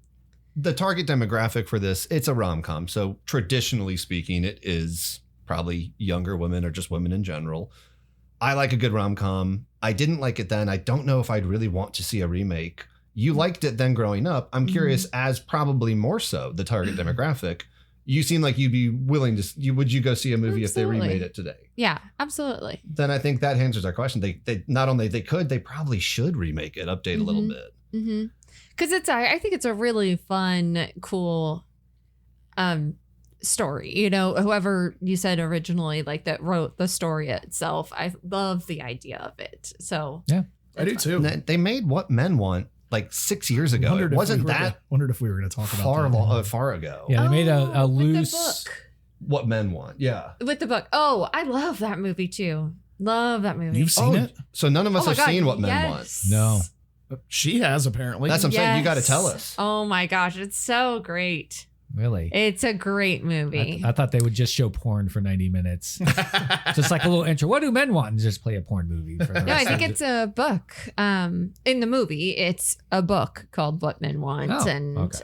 the target demographic for this, it's a rom-com. So traditionally speaking, it is probably younger women or just women in general. I like a good rom-com. I didn't like it then. I don't know if I'd really want to see a remake. You liked it then growing up. I'm curious, as probably more so the target demographic, you seem like you'd be willing to, would you go see a movie if they Absolutely. remade it today? Yeah, absolutely. Then I think that answers our question. They not only they could, they probably should remake it, update a little Mhm. bit. Mm-hmm. Because I think it's a really fun, cool story. You know, whoever you said originally, like that wrote the story itself, I love the idea of it. So I do too. And they made What Men Want like 6 years ago. It wasn't that Wondered if we were going to talk about far ago. Yeah, they made a with the loose. book. What Men Want. Yeah. With the book. Oh, I love that movie too. Love that movie. You've seen Oh, it? So none of us Oh my have God, seen What Men Want. yes. No. She has apparently. That's what I'm saying. You got to Yes. tell us. Oh my gosh, it's so great. Really? It's a great movie. I thought they would just show porn for 90 minutes. Just like a little intro. What do men want? And just play a porn movie. For the No, I rest think of it's a book. In the movie, it's a book called What Men Want, Oh, and okay.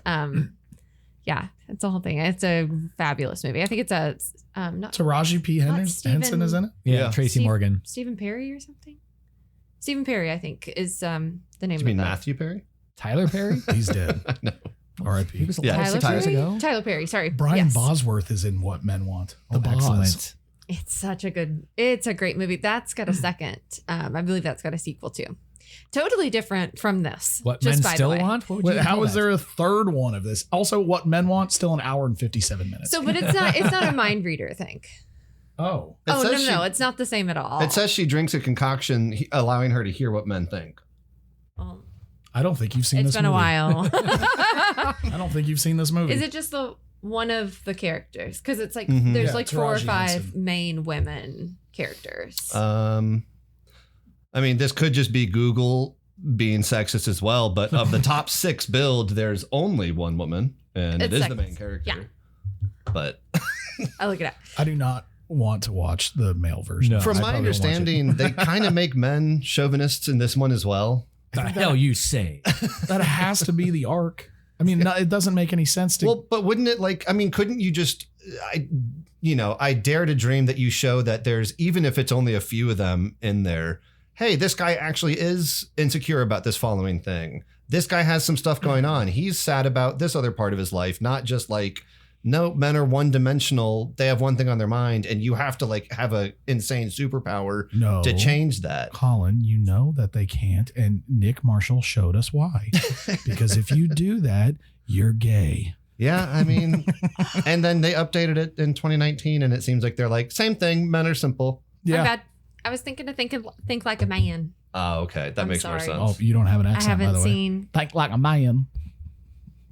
yeah, it's the whole thing. It's a fabulous movie. I think it's a not Taraji P. Not Henson Stephen- is in it. Yeah, Yeah. Tracy Steve- Morgan. Stephen Perry or something. Stephen Perry, I think, is the name Do of you mean the Matthew Perry? Tyler Perry? He's dead. No. He R.I.P. was Yeah, alive Tyler 6 years Perry. ago. Tyler Perry, sorry. Brian Yes. Bosworth is in What Men Want. The Oh, Boz. excellent. It's such a good. It's a great movie. That's got a second. I believe that's got a sequel too. Totally different from this. What just men by still the way. want? What would Wait, you how call is that? there a third one of this? Also, what men want, still an hour and 57 minutes. So, but it's not a mind reader thing. Oh. It Oh, says no, it's not the same at all. It says she drinks a concoction, allowing her to hear what men think. Well, I don't think you've seen it's this been movie. a while. I don't think you've seen this movie. Is it just the one of the characters? Because it's like Mhm. there's Yeah, like 4 or Taraji 5 Henson. main women characters. I mean, this could just be Google being sexist as well, but of the top 6 build, there's only one woman, and it It's is the main sexist. character. Yeah. But I look it up. I do not want to watch the male version. No. from I my probably won't watch it. understanding, they kind of make men chauvinists in this one as well. The hell you say? That has to be the arc. I mean, no, it doesn't make any sense to. Well, but wouldn't it couldn't you just, I dare to dream that you show that there's, even if it's only a few of them in there, hey, this guy actually is insecure about this following thing. This guy has some stuff going on. He's sad about this other part of his life, not just like, no, men are one dimensional. They have one thing on their mind, and you have to like have a insane superpower no. to change that. Colin, you know that they can't, and Nick Marshall showed us why. Because if you do that, you're gay. Yeah, I mean, and then they updated it in 2019, and it seems like they're like, same thing, men are simple. My bad. I was thinking to think like a man. Oh, okay. That I'm makes more sorry. Oh, sense. you don't have an I accent, by haven't the way. seen Think like a man.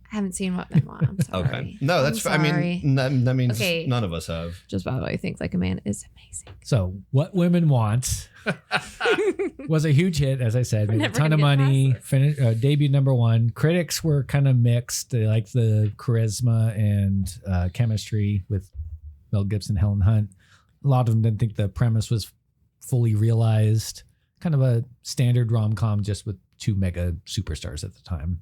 What men want. I'm sorry. Okay. No, that's, I'm I sorry. mean, that means Okay. none of us have. Just by the way, think like a man is amazing. So, What Women Want was a huge hit, as I said, made a never ton of gonna get money, past debuted #1. Critics were kind of mixed. They liked the charisma and chemistry with Mel Gibson, Helen Hunt. A lot of them didn't think the premise was fully realized. Kind of a standard rom-com, just with 2 mega superstars at the time.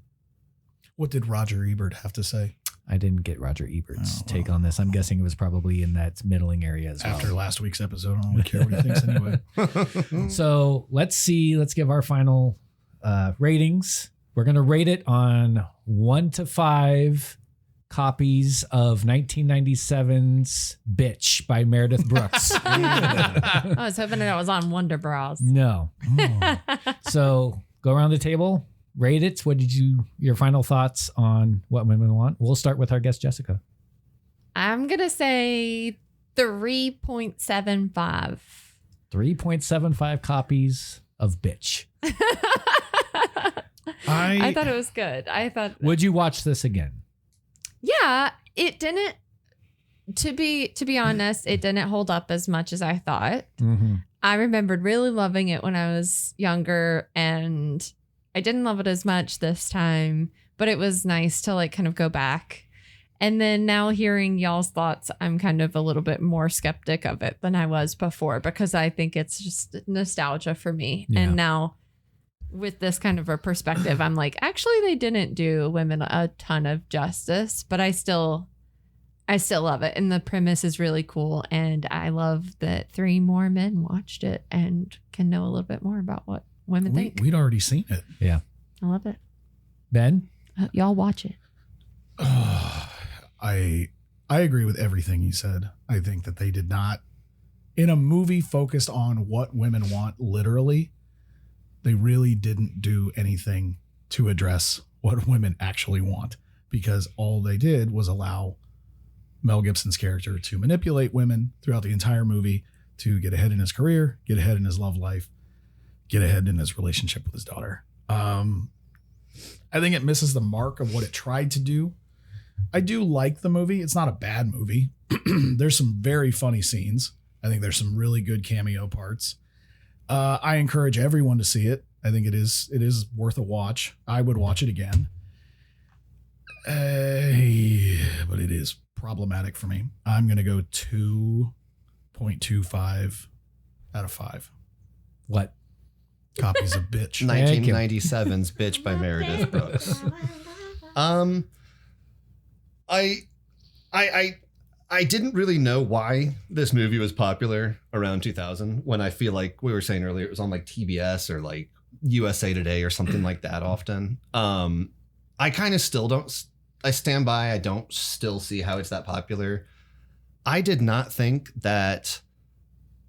What did Roger Ebert have to say I didn't get Roger Ebert's Oh, take well. on this. I'm guessing it was probably in that middling area as well. after last week's episode? I don't really care what he thinks anyway. So let's see. Let's give our final ratings. We're going to rate it on 1 to 5 copies of 1997's Bitch by Meredith Brooks. I was hoping that was on Wonder Bras. No. Oh. So go around the table, rate it. What did your final thoughts on What Women Want? We'll start with our guest, Jessica. I'm gonna say 3.75. 3.75 copies of Bitch. I thought it was good. I thought, Would you watch this again? yeah, it didn't. To be honest, it didn't hold up as much as I thought. Mm-hmm. I remembered really loving it when I was younger, and I didn't love it as much this time, but it was nice to like kind of go back. And then now hearing y'all's thoughts, I'm kind of a little bit more skeptic of it than I was before, because I think it's just nostalgia for me. Yeah. And now with this kind of a perspective, I'm like, actually, they didn't do women a ton of justice, but I still love it. And the premise is really cool. And I love that 3 more men watched it and can know a little bit more about what women think. We'd already seen it. I love it. Ben? Y'all watch it. I agree with everything you said. I think that they did not, in a movie focused on what women want, literally, they really didn't do anything to address what women actually want, because all they did was allow Mel Gibson's character to manipulate women throughout the entire movie to get ahead in his career, get ahead in his love life, get ahead in his relationship with his daughter. I think it misses the mark of what it tried to do. I do like the movie. It's not a bad movie. There's some very funny scenes. I think there's some really good cameo parts. I encourage everyone to see it. I think it is worth a watch. I would watch it again. But it is problematic for me. I'm going to go 2.25 out of 5 What? copies of Bitch. 1997's Bitch by Meredith Brooks. I didn't really know why this movie was popular around 2000, when I feel like we were saying earlier, it was on like TBS or like USA Today or something like that often. I kind of still don't, I stand by, I don't still see how it's that popular. I did not think that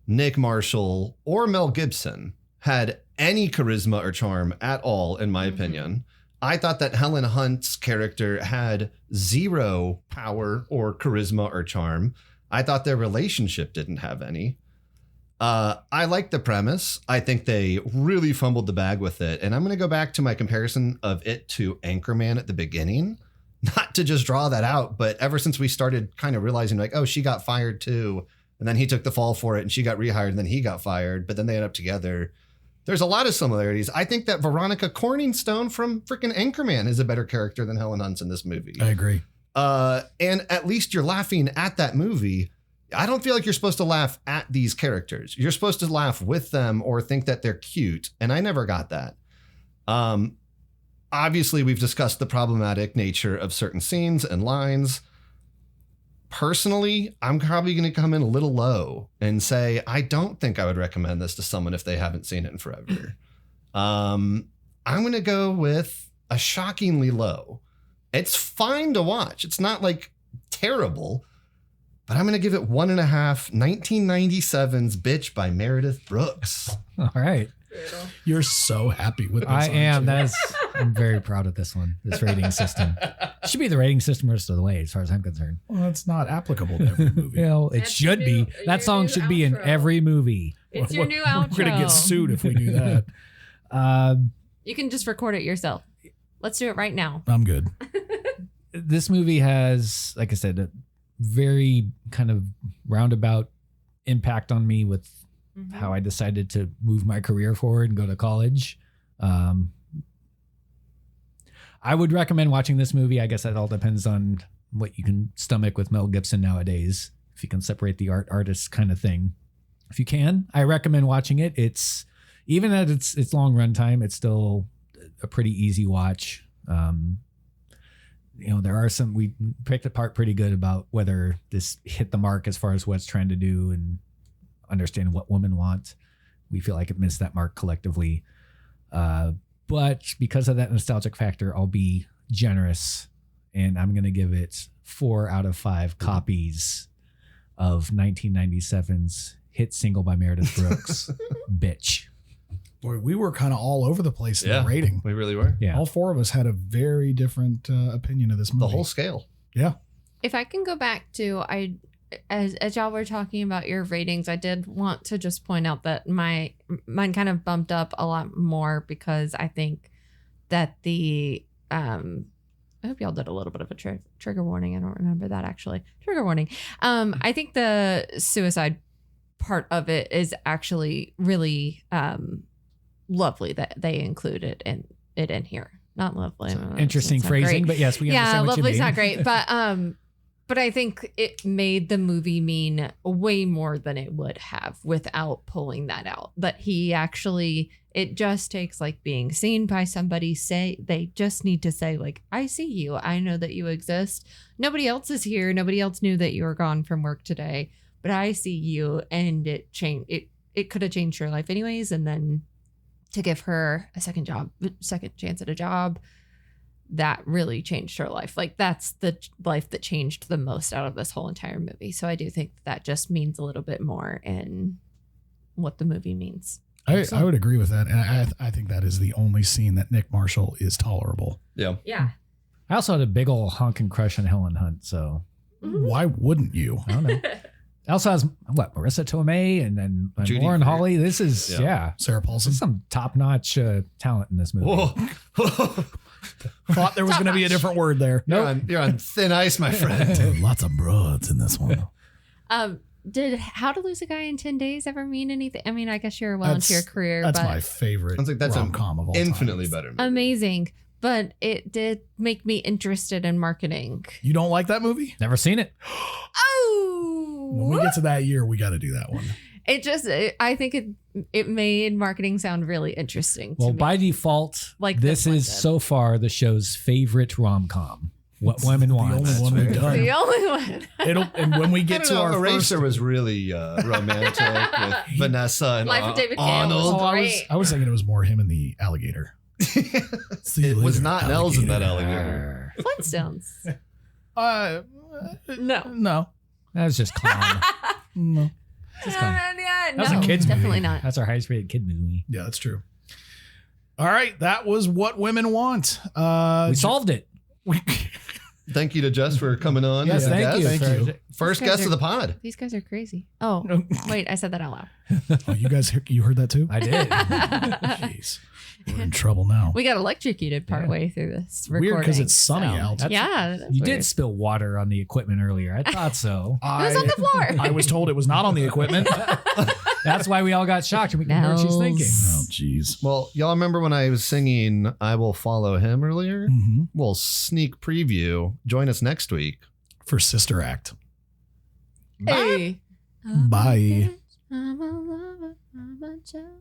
Nick Marshall or Mel Gibson had any charisma or charm at all, in my opinion. I thought that Helen Hunt's character had zero power or charisma or charm. I thought their relationship didn't have any. I like the premise. I think they really fumbled the bag with it. And I'm going to go back to my comparison of it to Anchorman at the beginning. Not to just draw that out, but ever since we started kind of realizing like, oh, she got fired too. And then he took the fall for it and she got rehired and then he got fired. But then they end up together. There's a lot of similarities. I think that Veronica Corningstone from freaking Anchorman is a better character than Helen Hunt in this movie. I agree. And at least you're laughing at that movie. I don't feel like you're supposed to laugh at these characters. You're supposed to laugh with them or think that they're cute. And I never got that. Obviously, we've discussed the problematic nature of certain scenes and lines. Personally, I'm probably going to come in a little low and say, I don't think I would recommend this to someone if they haven't seen it in forever. I'm going to go with a shockingly low. It's fine to watch. It's not like terrible, but I'm going to give it 1.5 1997's Bitch by Meredith Brooks. All right. You're so happy with this. I am. aren't I'm very proud of this one. This rating system. It should be the rating system rest of the way, as far as I'm concerned. you? Well, it's not applicable to every movie. Well, it That's should your new- be. That your song new should be in outro. every movie. It's your new outro. We're going to get sued if we do that. You can just record it yourself. Let's do it right now. I'm good. This movie has, like I said, a very kind of roundabout impact on me with how I decided to move my career forward and go to college. I would recommend watching this movie. I guess that all depends on what you can stomach with Mel Gibson nowadays. If you can separate the artist kind of thing. If you can, I recommend watching it. It's even at its long runtime, it's still a pretty easy watch. There are some, we picked apart pretty good about whether this hit the mark as far as what it's trying to do and understand what women want. We feel like it missed that mark collectively. But because of that nostalgic factor, I'll be generous and I'm going to give it 4 out of 5 copies of 1997's hit single by Meredith Brooks, Bitch. Boy, we were kind of all over the place in the rating. We really were. Yeah. All 4 of us had a very different opinion of this movie. The whole scale. Yeah. If I can go back to as y'all were talking about your ratings, I did want to just point out that mine kind of bumped up a lot more because I think that I hope y'all did a little bit of a trigger warning. I don't remember that actually. Trigger warning. I think the suicide part of it is actually really lovely that they included it in here. Not lovely. Interesting It's not phrasing, great. but yes, we understand what you lovely's mean. not great, but I think it made the movie mean way more than it would have without pulling that out. But it just takes like being seen by somebody. They just need to say like, I see you. I know that you exist. Nobody else is here. Nobody else knew that you were gone from work today, but I see you. And it changed. It could have changed your life anyways. And then to give her a second chance at a job, that really changed her life. Like that's the life that changed the most out of this whole entire movie. So I do think that just means a little bit more in what the movie means. I would agree with that. And I think that is the only scene that Nick Marshall is tolerable. Yeah. Yeah. I also had a big old honking crush on Helen Hunt, so Why wouldn't you? I don't know. It also has Marissa Tomei and Judy Lauren Greer. Holly. This is Sarah Paulson. There's some top-notch talent in this movie. Whoa. Thought there was going to be a different word there. You're on thin ice, my friend. Lots of broads in this one. Did How to Lose a Guy in 10 Days ever mean anything? I mean, I guess you're well into your career, That's but my favorite. Sounds like that's rom-com of all time. infinitely better movie. amazing. But it did make me interested in marketing. You don't like that movie? Never seen it. Oh, When we get to that year, we got to do that one. I think it made marketing sound really interesting. Well, to me. by default, Like this this one is did. so far the show's favorite rom-com. What women want. The only one we've fair. done. the only one. And when we I get don't to know, our first, Eraser was really romantic with Vanessa and Life of David Gale Arnold. was great. I was thinking it was more him and the alligator. It was not Nels in that alligator. Flintstones. No. No. That was just clown. No. Just clown. Yeah, That was no, a kid's movie. definitely not. That's our highest rated kid movie. Yeah, that's true. All right, that was What Women Want. We solved it. Thank you to Jess for coming on. Yes, as a thank guest. you. Thank you. First These guys guest of are- the pod. These guys are crazy. Oh, wait, I said that out loud. Oh, you guys, you heard that too? I did. Jeez, we're in trouble now. We got electrocuted partway through this recording. Weird because it's sunny out. That's- Yeah. that's You weird. did spill water on the equipment earlier. I thought so. It was on the floor. I was told it was not on the equipment. That's why we all got shocked and we can hear what she's No. thinking. Oh, jeez. Well, y'all remember when I was singing I Will Follow Him earlier? Mm-hmm. Well, sneak preview. Join us next week. For Sister Act. Hey. Bye. I'm a lover, I'm a child.